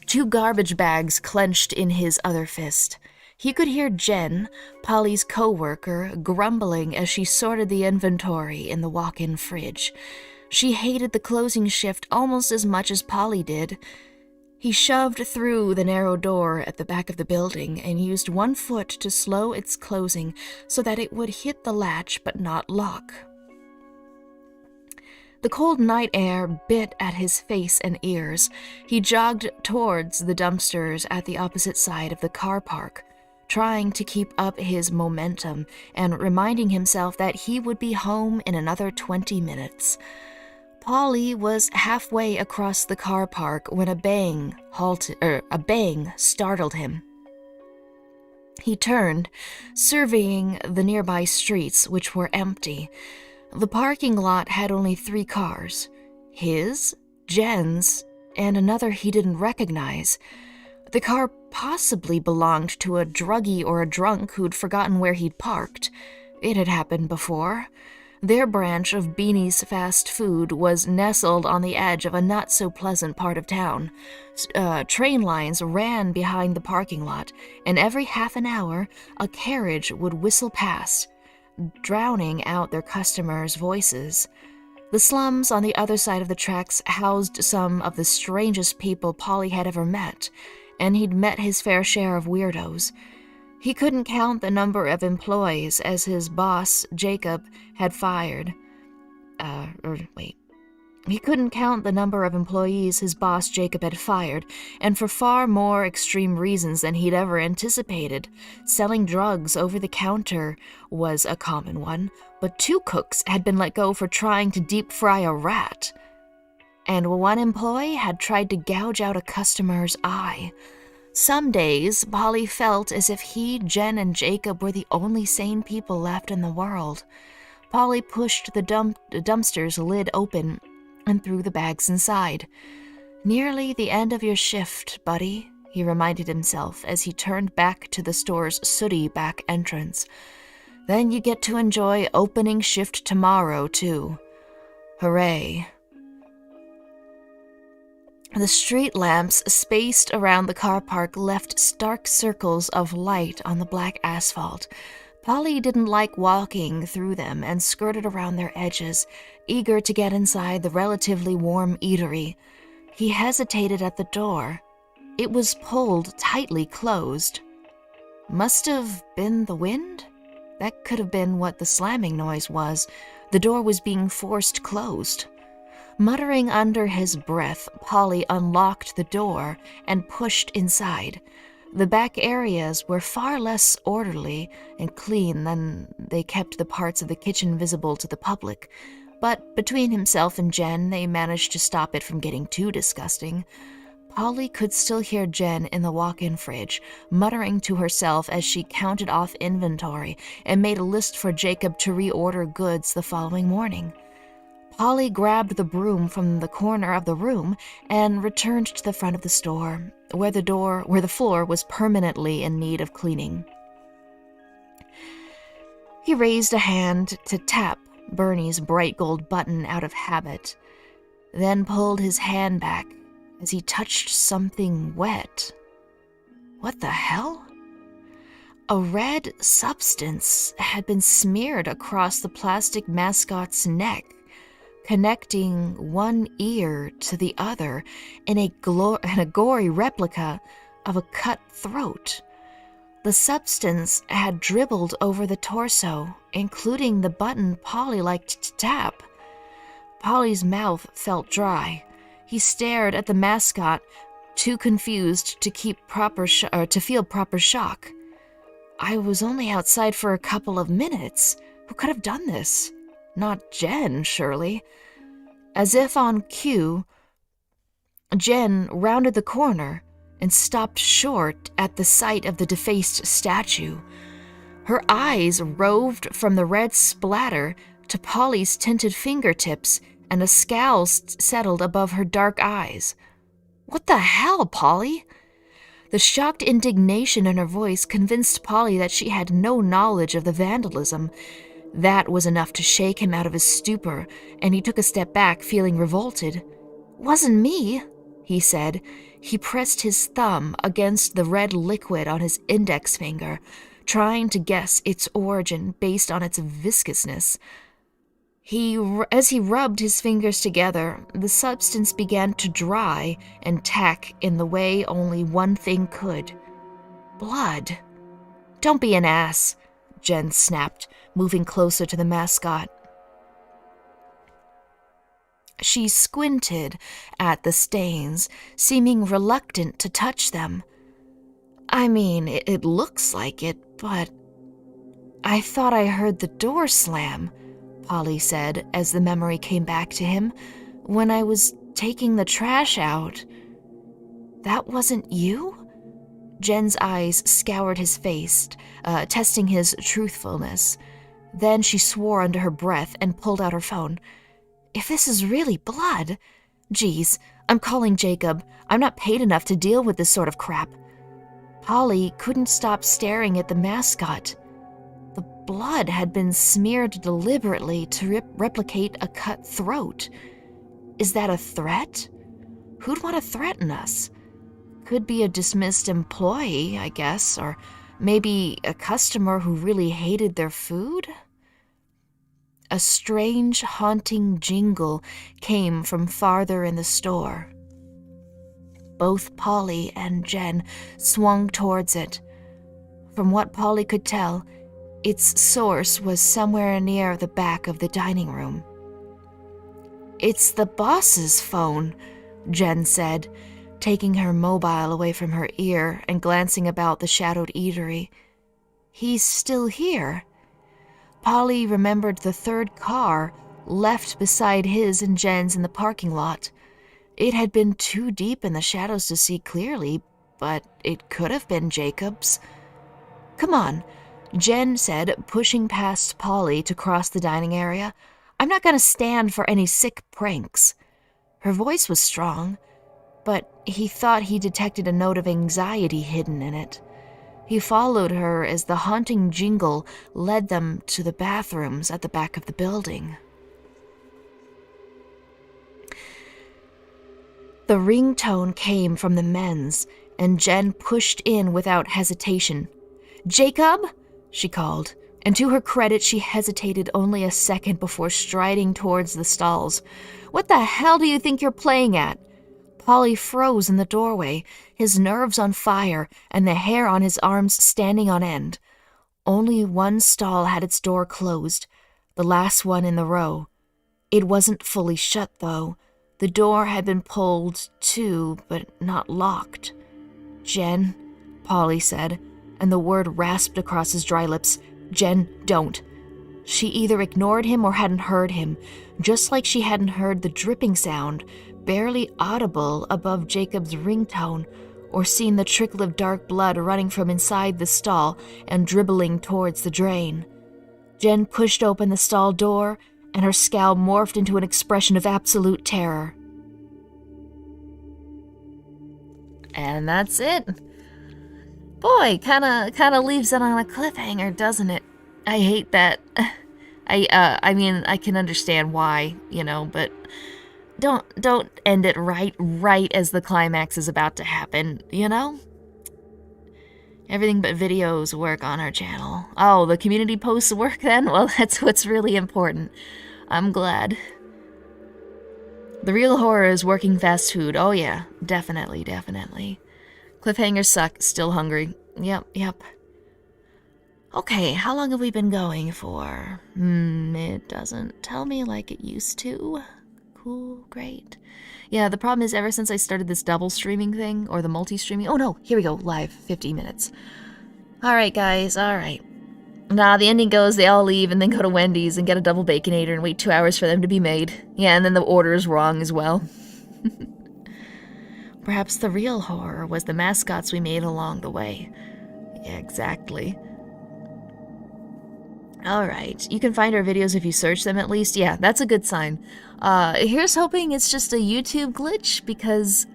2 garbage bags clenched in his other fist. He could hear Jen, Polly's co-worker, grumbling as she sorted the inventory in the walk-in fridge. She hated the closing shift almost as much as Polly did. He shoved through the narrow door at the back of the building and used one foot to slow its closing so that it would hit the latch but not lock. The cold night air bit at his face and ears. He jogged towards the dumpsters at the opposite side of the car park, trying to keep up his momentum and reminding himself that he would be home in another 20 minutes. Polly was halfway across the car park when a bang startled him. He turned, surveying the nearby streets, which were empty. The parking lot had only 3 cars. His, Jen's, and another he didn't recognize. The car possibly belonged to a druggie or a drunk who'd forgotten where he'd parked. It had happened before. Their branch of Beanie's fast food was nestled on the edge of a not-so-pleasant part of town. Train lines ran behind the parking lot, and every half an hour, a carriage would whistle past. drowning out their customers' voices. The slums on the other side of the tracks housed some of the strangest people Polly had ever met, and he'd met his fair share of weirdos. He couldn't count the number of employees as his boss, Jacob, had fired. He couldn't count the number of employees his boss, Jacob, had fired, and for far more extreme reasons than he'd ever anticipated. Selling drugs over the counter was a common one, but 2 cooks had been let go for trying to deep fry a rat. And one employee had tried to gouge out a customer's eye. Some days, Polly felt as if he, Jen, and Jacob were the only sane people left in the world. Polly pushed the dumpster's lid open and threw the bags inside. "Nearly the end of your shift, buddy," he reminded himself as he turned back to the store's sooty back entrance. "Then you get to enjoy opening shift tomorrow, too. Hooray." The street lamps spaced around the car park left stark circles of light on the black asphalt. Polly didn't like walking through them and skirted around their edges, eager to get inside the relatively warm eatery. He hesitated at the door. It was pulled tightly closed. Must have been the wind? That could have been what the slamming noise was. The door was being forced closed. Muttering under his breath, Polly unlocked the door and pushed inside. The back areas were far less orderly and clean than they kept the parts of the kitchen visible to the public, but between himself and Jen, they managed to stop it from getting too disgusting. Polly could still hear Jen in the walk-in fridge, muttering to herself as she counted off inventory and made a list for Jacob to reorder goods the following morning. Polly grabbed the broom from the corner of the room and returned to the front of the store, where the floor was permanently in need of cleaning. He raised a hand to tap Bernie's bright gold button out of habit, then pulled his hand back as he touched something wet. What the hell? A red substance had been smeared across the plastic mascot's neck, connecting one ear to the other in a gory replica of a cut throat. The substance had dribbled over the torso, including the button Polly liked to tap. Polly's mouth felt dry. He stared at the mascot, too confused to feel proper shock. "I was only outside for a couple of minutes. Who could have done this? Not Jen, surely." As if on cue, Jen rounded the corner and stopped short at the sight of the defaced statue. Her eyes roved from the red splatter to Polly's tinted fingertips, and a scowl settled above her dark eyes. "What the hell, Polly?" The shocked indignation in her voice convinced Polly that she had no knowledge of the vandalism. That was enough to shake him out of his stupor, and he took a step back, feeling revolted. "Wasn't me," he said. He pressed his thumb against the red liquid on his index finger, trying to guess its origin based on its viscousness. As he rubbed his fingers together, the substance began to dry and tack in the way only one thing could. Blood. "Don't be an ass," Jen snapped, moving closer to the mascot. She squinted at the stains, seeming reluctant to touch them. "I mean, it looks like it, but I thought I heard the door slam," Polly said as the memory came back to him. "When I was taking the trash out." "That wasn't you?" Jen's eyes scoured his face, testing his truthfulness. Then she swore under her breath and pulled out her phone. "If this is really blood, geez, I'm calling Jacob. I'm not paid enough to deal with this sort of crap." Polly couldn't stop staring at the mascot. The blood had been smeared deliberately to replicate a cut throat. Is that a threat? Who'd want to threaten us? Could be a dismissed employee, I guess, or maybe a customer who really hated their food? a strange, haunting jingle came from farther in the store. Both Polly and Jen swung towards it. From what Polly could tell, its source was somewhere near the back of the dining room. "It's the boss's phone," Jen said, taking her mobile away from her ear and glancing about the shadowed eatery. "He's still here." Polly remembered the third car left beside his and Jen's in the parking lot. It had been too deep in the shadows to see clearly, but it could have been Jacob's. "Come on," Jen said, pushing past Polly to cross the dining area. "I'm not going to stand for any sick pranks." Her voice was strong, but he thought he detected a note of anxiety hidden in it. He followed her as the haunting jingle led them to the bathrooms at the back of the building. The ringtone came from the men's, and Jen pushed in without hesitation. "Jacob?" she called, and to her credit she hesitated only a second before striding towards the stalls. "What the hell do you think you're playing at?" Polly froze in the doorway, his nerves on fire and the hair on his arms standing on end. Only one stall had its door closed, the last one in the row. It wasn't fully shut, though. The door had been pulled to, but not locked. "Jen," Polly said, and the word rasped across his dry lips. "Jen, don't." She either ignored him or hadn't heard him, just like she hadn't heard the dripping sound, barely audible above Jacob's ringtone, or seen the trickle of dark blood running from inside the stall and dribbling towards the drain. Jen pushed open the stall door, and her scowl morphed into an expression of absolute terror. And that's it. Boy, kinda leaves it on a cliffhanger, doesn't it? I hate that. I mean, I can understand why, but don't end it right as the climax is about to happen, Everything but videos work on our channel. Oh, the community posts work then? Well, that's what's really important. I'm glad. The real horror is working fast food. Oh yeah, definitely. Cliffhangers suck, still hungry. Yep. Okay, how long have we been going for? It doesn't tell me like it used to. Cool, great. Yeah, the problem is ever since I started this double streaming thing, or the multi-streaming... Oh no, here we go, live, 50 minutes. Alright guys, alright. Nah, the ending goes, they all leave and then go to Wendy's and get a double Baconator and wait 2 hours for them to be made. Yeah, and then the order is wrong as well. Perhaps the real horror was the mascots we made along the way. Yeah, exactly. Alright, you can find our videos if you search them at least. Yeah, that's a good sign. Here's hoping it's just a YouTube glitch because,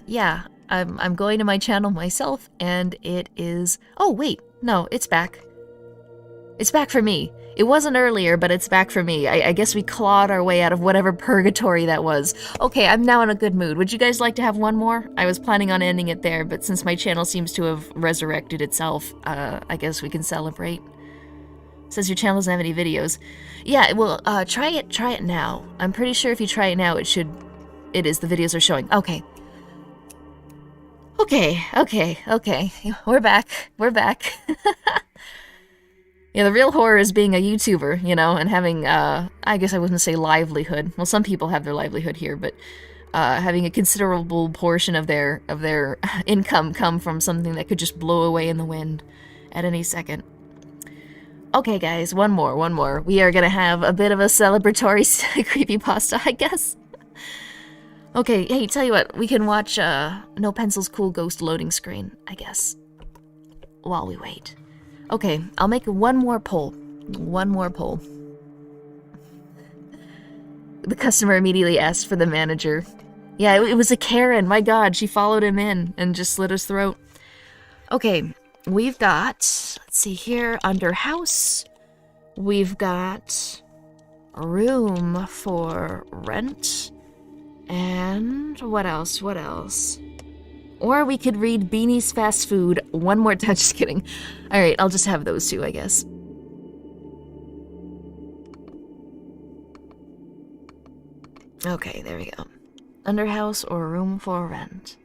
yeah, I'm going to my channel myself and it is... Oh, wait, no, it's back. It's back for me. It wasn't earlier, but it's back for me. I guess we clawed our way out of whatever purgatory that was. Okay, I'm now in a good mood. Would you guys like to have one more? I was planning on ending it there, but since my channel seems to have resurrected itself, I guess we can celebrate. Says your channel doesn't have any videos. Yeah, well, try it now. I'm pretty sure if you try it now, it is, the videos are showing. Okay. We're back. Yeah, the real horror is being a YouTuber, and having, I guess I wouldn't say livelihood. Well, some people have their livelihood here, but having a considerable portion of their income come from something that could just blow away in the wind at any second. Okay, guys, one more. We are gonna have a bit of a celebratory creepypasta, I guess. Okay, hey, tell you what, we can watch NoPencil's cool ghost loading screen, I guess, while we wait. Okay, I'll make one more poll. The customer immediately asked for the manager. Yeah, it was a Karen, my god, she followed him in and just slit his throat. Okay, we've got, let's see here, under house, we've got room for rent, and what else? Or we could read Beanie's Fast Food one more time, just kidding. Alright, I'll just have those two, I guess. Okay, there we go. Underhouse or room for rent.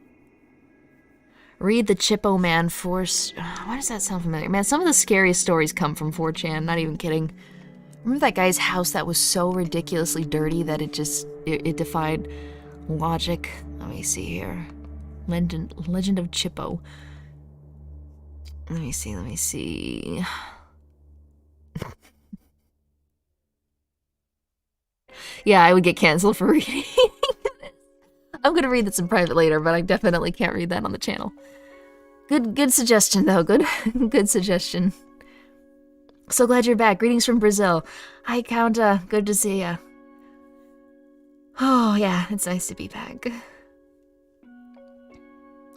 Read the Chippo Man Force. Why does that sound familiar? Man, some of the scariest stories come from 4chan, not even kidding. Remember that guy's house that was so ridiculously dirty that it defied logic? Let me see here. Legend of Chippo. Let me see. Yeah, I would get canceled for reading this. I'm gonna read this in private later, but I definitely can't read that on the channel. Good suggestion, though. Good suggestion. So glad you're back. Greetings from Brazil. Hi, Counta. Good to see ya. Oh, yeah, it's nice to be back.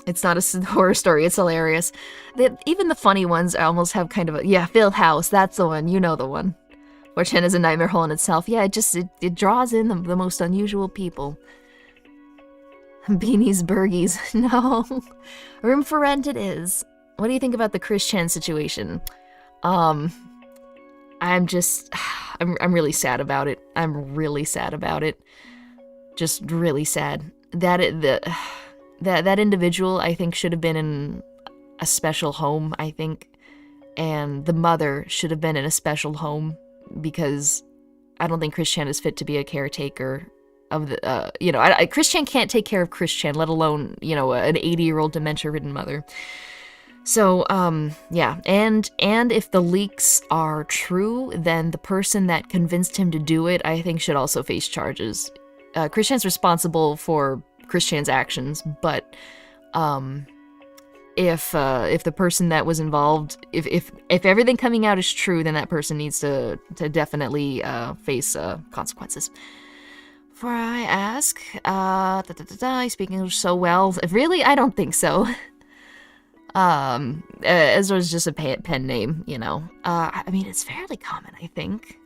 It's not a horror story, it's hilarious. Even the funny ones almost have kind of a... Yeah, Phil House, that's the one. You know the one. 4chan is a nightmare hole in itself. Yeah, it draws in the most unusual people. Beanies, Burgies. No. Room for rent it is. What do you think about the Chris Chan situation? I'm really sad about it. I'm really sad about it. Just really sad. That individual, I think, should have been in a special home, I think. And the mother should have been in a special home because I don't think Chris Chan is fit to be a caretaker of the, Chris Chan can't take care of Chris Chan, let alone, an 80-year-old dementia-ridden mother. So, yeah, and if the leaks are true, then the person that convinced him to do it, I think, should also face charges. Chris Chan's responsible for Chris Chan's actions, but, if the person that was involved, if everything coming out is true, then that person needs to definitely, face, consequences. Before I ask, I speak English so well. Really? I don't think so. Ezra's just a pen name, I mean, it's fairly common, I think.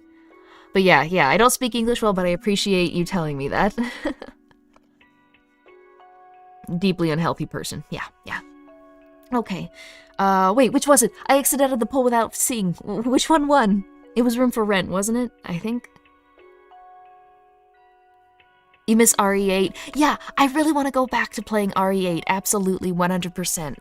But yeah, I don't speak English well, but I appreciate you telling me that. Deeply unhealthy person. Yeah. Okay. Wait, which was it? I exited out of the poll without seeing. Which one won? It was Room for Rent, wasn't it? I think. You miss RE8? Yeah, I really want to go back to playing RE8. Absolutely, 100%.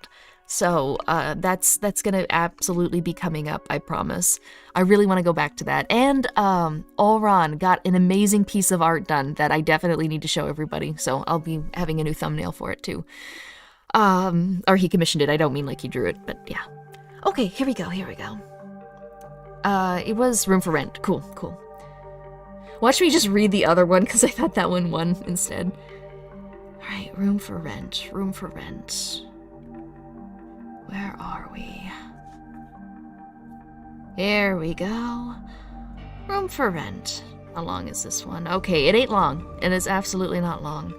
So, that's gonna absolutely be coming up, I promise. I really want to go back to that. And, Olron got an amazing piece of art done that I definitely need to show everybody, so I'll be having a new thumbnail for it, too. Or he commissioned it, I don't mean like he drew it, but yeah. Okay, here we go. It was Room for Rent. Cool. Watch me just read the other one, because I thought that one won instead. Alright, Room for Rent. Where are we? Here we go. Room for Rent. How long is this one? Okay, it ain't long. It is absolutely not long.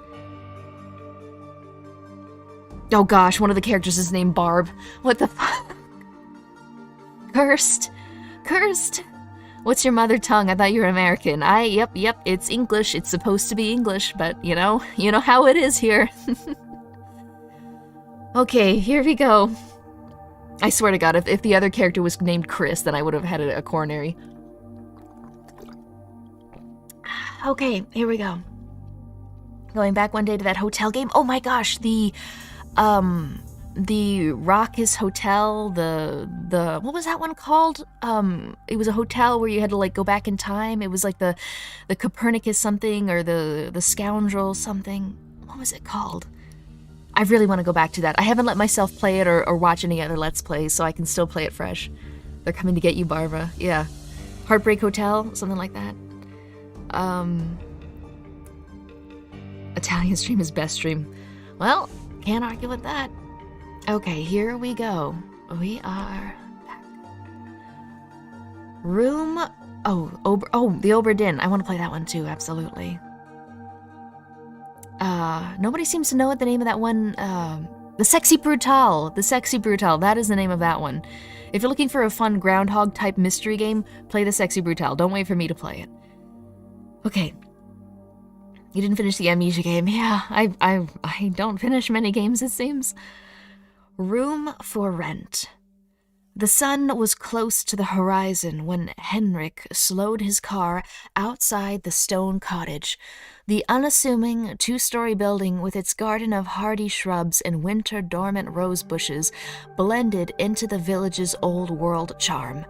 Oh gosh, one of the characters is named Barb. What the fuck? Cursed. What's your mother tongue? I thought you were American. Yep, it's English. It's supposed to be English, but you know how it is here. Okay, here we go. I swear to God, if the other character was named Chris, then I would have had a coronary. Okay, here we go. Going back one day to that hotel game. Oh my gosh, the Raucous Hotel, the what was that one called? It was a hotel where you had to like go back in time. It was like the Copernicus something or the Scoundrel something. What was it called? I really want to go back to that. I haven't let myself play it or watch any other Let's Plays, so I can still play it fresh. They're coming to get you, Barbara. Yeah. Heartbreak Hotel, something like that. Italian stream is best stream. Well, can't argue with that. Okay, here we go. We are back. Room... the Obra Dinn. I want to play that one too, absolutely. Nobody seems to know what the name of that one... The Sexy Brutal. The Sexy Brutal. That is the name of that one. If you're looking for a fun Groundhog-type mystery game, play the Sexy Brutal. Don't wait for me to play it. Okay. You didn't finish the Amnesia game. Yeah, I don't finish many games, it seems. Room for Rent. The sun was close to the horizon when Henrik slowed his car outside the stone cottage. The unassuming two-story building with its garden of hardy shrubs and winter-dormant rose bushes blended into the village's old-world charm.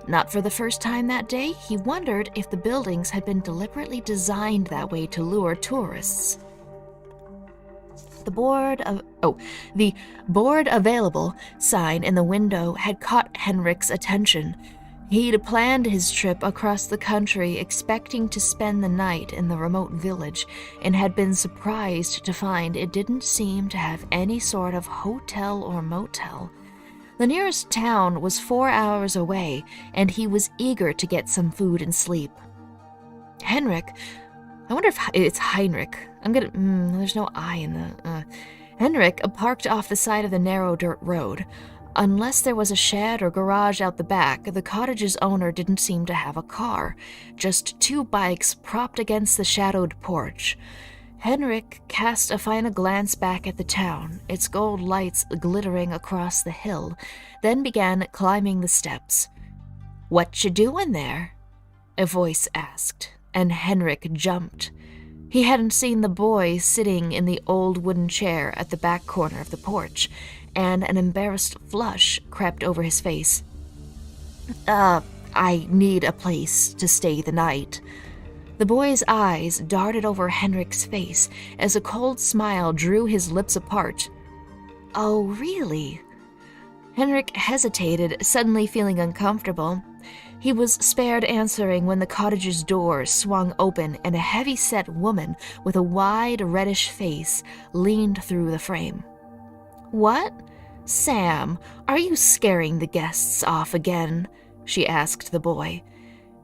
Not for the first time that day, he wondered if the buildings had been deliberately designed that way to lure tourists. The board available sign in the window had caught Henrik's attention. He'd planned his trip across the country expecting to spend the night in the remote village and had been surprised to find it didn't seem to have any sort of hotel or motel. The nearest town was 4 hours away, and he was eager to get some food and sleep. Henrik, I wonder if it's Heinrich. There's no I in the, Henrik parked off the side of the narrow dirt road. Unless there was a shed or garage out the back, the cottage's owner didn't seem to have a car. Just 2 bikes propped against the shadowed porch. Henrik cast a final glance back at the town, its gold lights glittering across the hill, then began climbing the steps. "What you doing there?" a voice asked, and Henrik jumped. He hadn't seen the boy sitting in the old wooden chair at the back corner of the porch, and an embarrassed flush crept over his face. I need a place to stay the night." The boy's eyes darted over Henrik's face as a cold smile drew his lips apart. "Oh, really?" Henrik hesitated, suddenly feeling uncomfortable. He was spared answering when the cottage's door swung open and a heavy-set woman with a wide, reddish face leaned through the frame. "What? Sam, are you scaring the guests off again?" she asked the boy.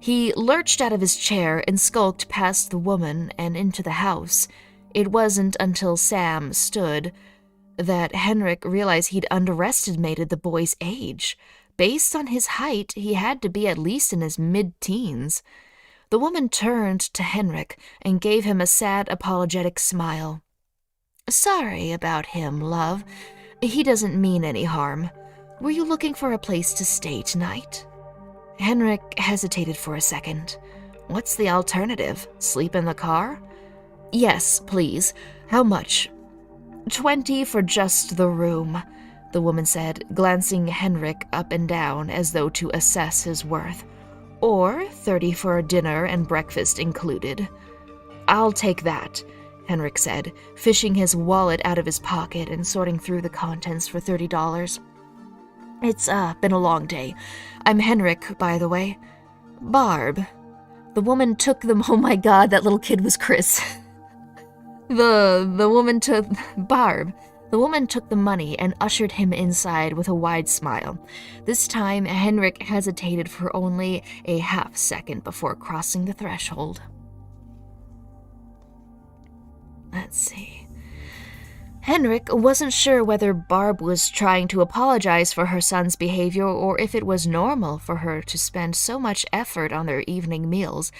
He lurched out of his chair and skulked past the woman and into the house. It wasn't until Sam stood that Henrik realized he'd underestimated the boy's age. Based on his height, he had to be at least in his mid-teens. The woman turned to Henrik and gave him a sad, apologetic smile. "Sorry about him, love. He doesn't mean any harm. Were you looking for a place to stay tonight?" Henrik hesitated for a second. "What's the alternative? Sleep in the car?" "Yes, please. How much?" "20 for just the room," the woman said, glancing Henrik up and down as though to assess his worth. "Or 30 for dinner and breakfast included." "I'll take that," Henrik said, fishing his wallet out of his pocket and sorting through the contents for $30. "It's been a long day. I'm Henrik, by the way." "Barb." The woman took them. Oh my god, that little kid was Chris. The woman took Barb. The woman took the money and ushered him inside with a wide smile. This time, Henrik hesitated for only a half-second before crossing the threshold. Let's see. Henrik wasn't sure whether Barb was trying to apologize for her son's behavior or if it was normal for her to spend so much effort on their evening meals,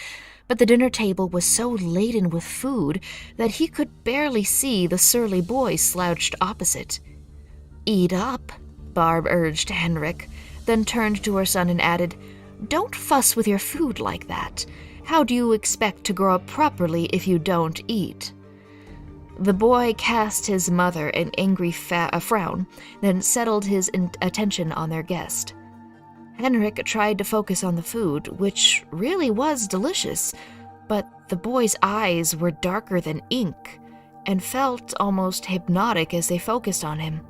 but the dinner table was so laden with food that he could barely see the surly boy slouched opposite. "Eat up," Barb urged Henrik, then turned to her son and added, "Don't fuss with your food like that. How do you expect to grow up properly if you don't eat?" The boy cast his mother an angry frown, then settled his attention on their guest. Henrik tried to focus on the food, which really was delicious, but the boy's eyes were darker than ink and felt almost hypnotic as they focused on him.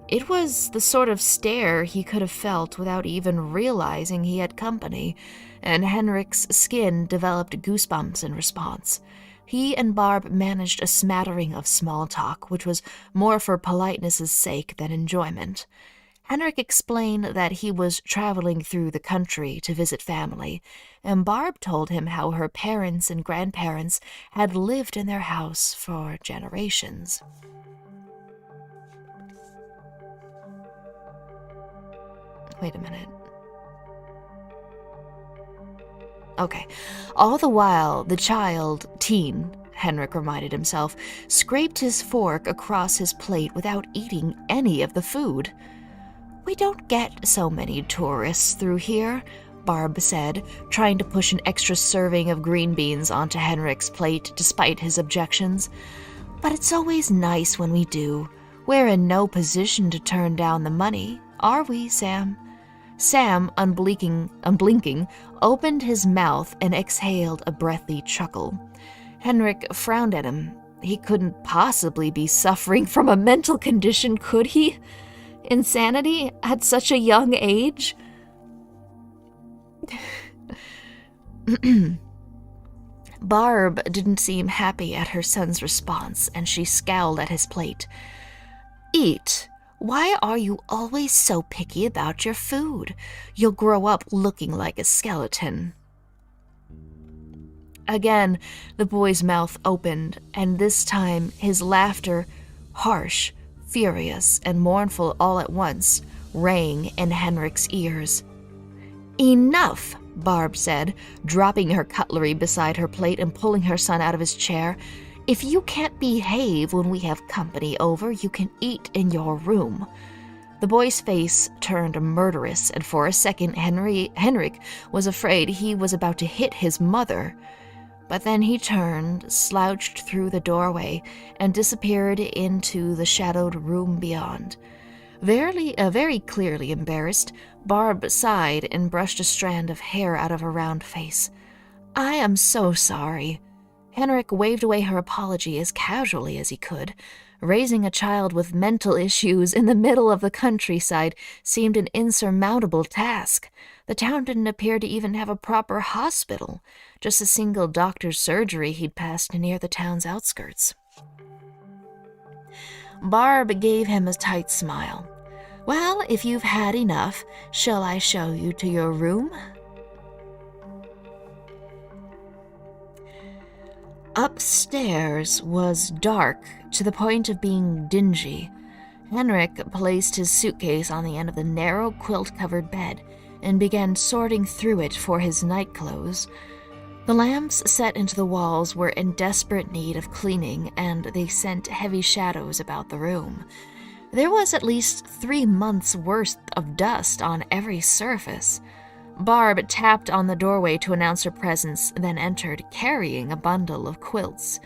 It was the sort of stare he could have felt without even realizing he had company, and Henrik's skin developed goosebumps in response. He and Barb managed a smattering of small talk, which was more for politeness' sake than enjoyment. Henrik explained that he was traveling through the country to visit family, and Barb told him how her parents and grandparents had lived in their house for generations. Wait a minute. Okay. All the while, the teen, Henrik reminded himself, scraped his fork across his plate without eating any of the food. We don't get so many tourists through here, Barb said, trying to push an extra serving of green beans onto Henrik's plate despite his objections. But it's always nice when we do. We're in no position to turn down the money, are we, Sam? Sam, unblinking, opened his mouth and exhaled a breathy chuckle. Henrik frowned at him. He couldn't possibly be suffering from a mental condition, could he? Insanity at such a young age? Barb didn't seem happy at her son's response, and she scowled at his plate. Eat. Why are you always so picky about your food? You'll grow up looking like a skeleton. Again, the boy's mouth opened, and this time his laughter, harsh, furious, and mournful all at once, rang in Henrik's ears. Enough, Barb said, dropping her cutlery beside her plate and pulling her son out of his chair. If you can't behave when we have company over, you can eat in your room. The boy's face turned murderous, and for a second Henrik was afraid he was about to hit his mother. But then he turned, slouched through the doorway, and disappeared into the shadowed room beyond. Very clearly embarrassed, Barb sighed and brushed a strand of hair out of her round face. I am so sorry. Henrik waved away her apology as casually as he could. Raising a child with mental issues in the middle of the countryside seemed an insurmountable task. The town didn't appear to even have a proper hospital, just a single doctor's surgery he'd passed near the town's outskirts. Barb gave him a tight smile. Well, if you've had enough, shall I show you to your room? Upstairs was dark to the point of being dingy. Henrik placed his suitcase on the end of the narrow quilt-covered bed and began sorting through it for his nightclothes. The lamps set into the walls were in desperate need of cleaning, and they sent heavy shadows about the room. There was at least 3 months' worth of dust on every surface. Barb tapped on the doorway to announce her presence, then entered, carrying a bundle of quilts.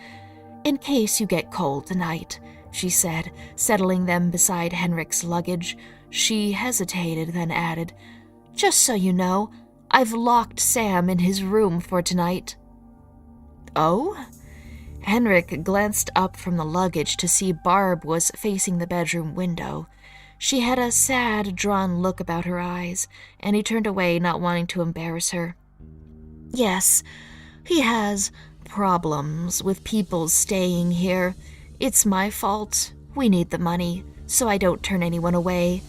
In case you get cold tonight, she said, settling them beside Henrik's luggage. She hesitated, then added, just so you know, I've locked Sam in his room for tonight. Oh? Henrik glanced up from the luggage to see Barb was facing the bedroom window. She had a sad, drawn look about her eyes, and he turned away, not wanting to embarrass her. Yes, he has problems with people staying here. It's my fault. We need the money, so I don't turn anyone away.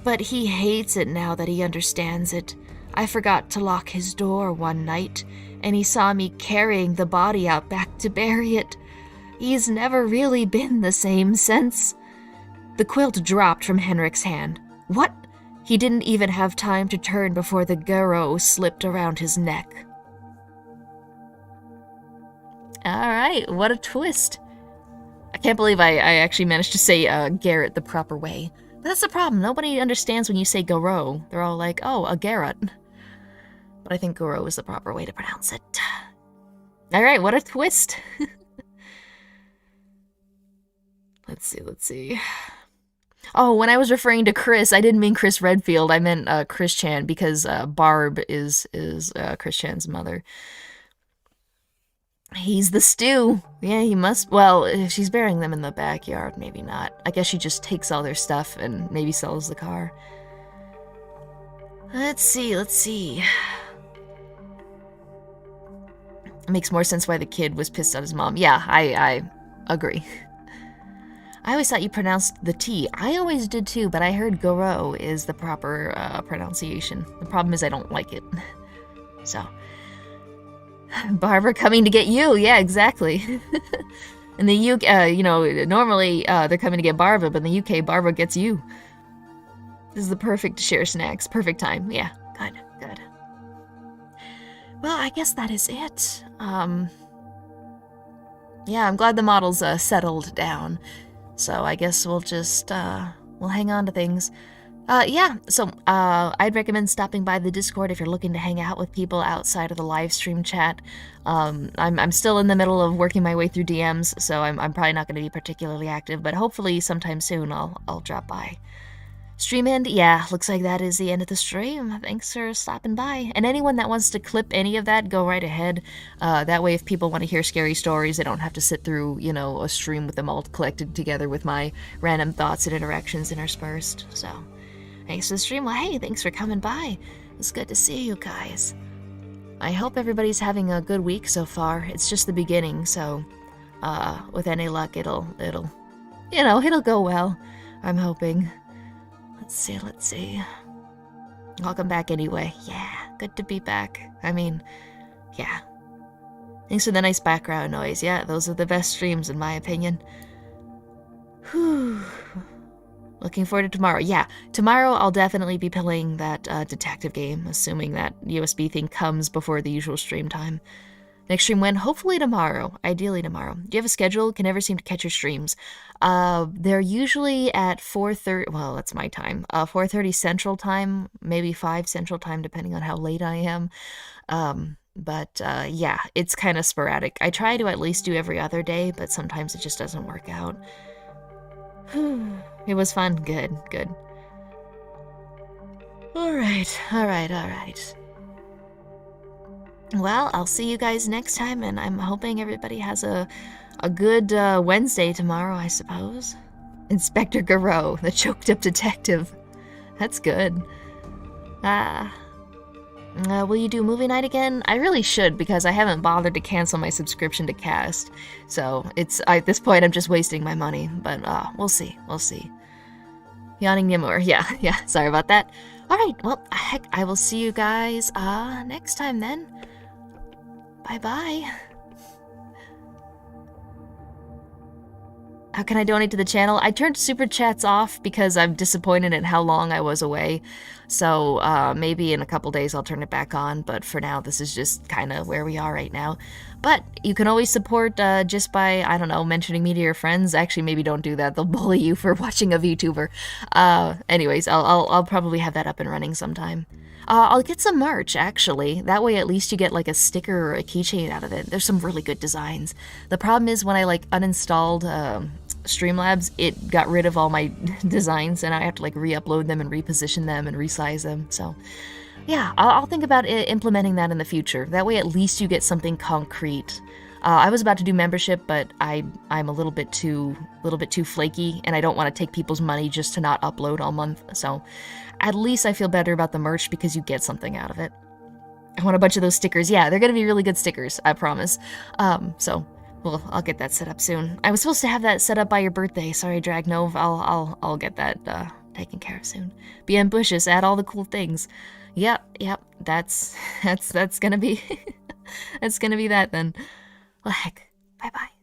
But he hates it now that he understands it. I forgot to lock his door one night, and he saw me carrying the body out back to bury it. He's never really been the same since. The quilt dropped from Henrik's hand. What? He didn't even have time to turn before the garrote slipped around his neck. All right, what a twist. I can't believe I actually managed to say garrote the proper way. But that's the problem. Nobody understands when you say garrote. They're all like, oh, a garrote. But I think garrote is the proper way to pronounce it. All right, what a twist. Let's see. Oh, when I was referring to Chris, I didn't mean Chris Redfield. I meant Chris Chan, because Barb is Chris Chan's mother. He's the stew. Yeah, he must. Well, if she's burying them in the backyard, maybe not. I guess she just takes all their stuff and maybe sells the car. Let's see. It makes more sense why the kid was pissed at his mom. Yeah, I agree. I always thought you pronounced the T. I always did too, but I heard garrote is the proper pronunciation. The problem is I don't like it. So, Barbara coming to get you. Yeah, exactly. In the UK, normally they're coming to get Barbara, but in the UK, Barbara gets you. This is the perfect to share snacks. Perfect time. Yeah, good. Well, I guess that is it. Yeah, I'm glad the model's settled down. So I guess we'll just, we'll hang on to things. Yeah, so I'd recommend stopping by the Discord if you're looking to hang out with people outside of the live stream chat. I'm still in the middle of working my way through DMs, so I'm probably not going to be particularly active, but hopefully sometime soon I'll drop by. Stream end? Yeah, looks like that is the end of the stream. Thanks for stopping by. And anyone that wants to clip any of that, go right ahead. That way if people want to hear scary stories, they don't have to sit through, you know, a stream with them all collected together with my random thoughts and interactions interspersed, so... Thanks for the stream. Well, hey, thanks for coming by. It's good to see you guys. I hope everybody's having a good week so far. It's just the beginning, so with any luck, it'll go well. I'm hoping. Let's see. Welcome back anyway. Yeah, good to be back. I mean, yeah. Thanks for the nice background noise. Yeah, those are the best streams in my opinion. Whew. Looking forward to tomorrow. Yeah, tomorrow I'll definitely be playing that detective game, assuming that USB thing comes before the usual stream time. Next stream when? Hopefully tomorrow. Ideally tomorrow. Do you have a schedule? Can never seem to catch your streams. They're usually at 4:30. Well, that's my time. 4:30 Central Time, maybe 5 Central Time, depending on how late I am. But yeah, it's kind of sporadic. I try to at least do every other day, but sometimes it just doesn't work out. It was fun. Good. Alright. Well, I'll see you guys next time, and I'm hoping everybody has a good Wednesday tomorrow, I suppose. Inspector Garreau, the choked up detective. That's good. Will you do movie night again? I really should, because I haven't bothered to cancel my subscription to Cast. So at this point I'm just wasting my money, but we'll see. Yawning Ymur, yeah, sorry about that. Alright, well, heck, I will see you guys next time then. Bye-bye. How can I donate to the channel? I turned super chats off because I'm disappointed in how long I was away. So maybe in a couple days I'll turn it back on, but for now this is just kind of where we are right now. But you can always support just by, I don't know, mentioning me to your friends. Actually, maybe don't do that. They'll bully you for watching a VTuber. Anyways, I'll probably have that up and running sometime. I'll get some merch, actually. That way at least you get like a sticker or a keychain out of it. There's some really good designs. The problem is when I like uninstalled Streamlabs, it got rid of all my designs and I have to like re-upload them and reposition them and resize them. So yeah, I'll think about implementing that in the future. That way at least you get something concrete. I was about to do membership, but I'm a little bit too flaky, and I don't want to take people's money just to not upload all month. So at least I feel better about the merch because you get something out of it. I want a bunch of those stickers. Yeah, they're gonna be really good stickers, I promise. So well, I'll get that set up soon. I was supposed to have that set up by your birthday. Sorry, Dragnov. I'll get that taken care of soon. Be ambitious. Add all the cool things. Yep. That's gonna be that's gonna be that then. Well, heck. Bye-bye.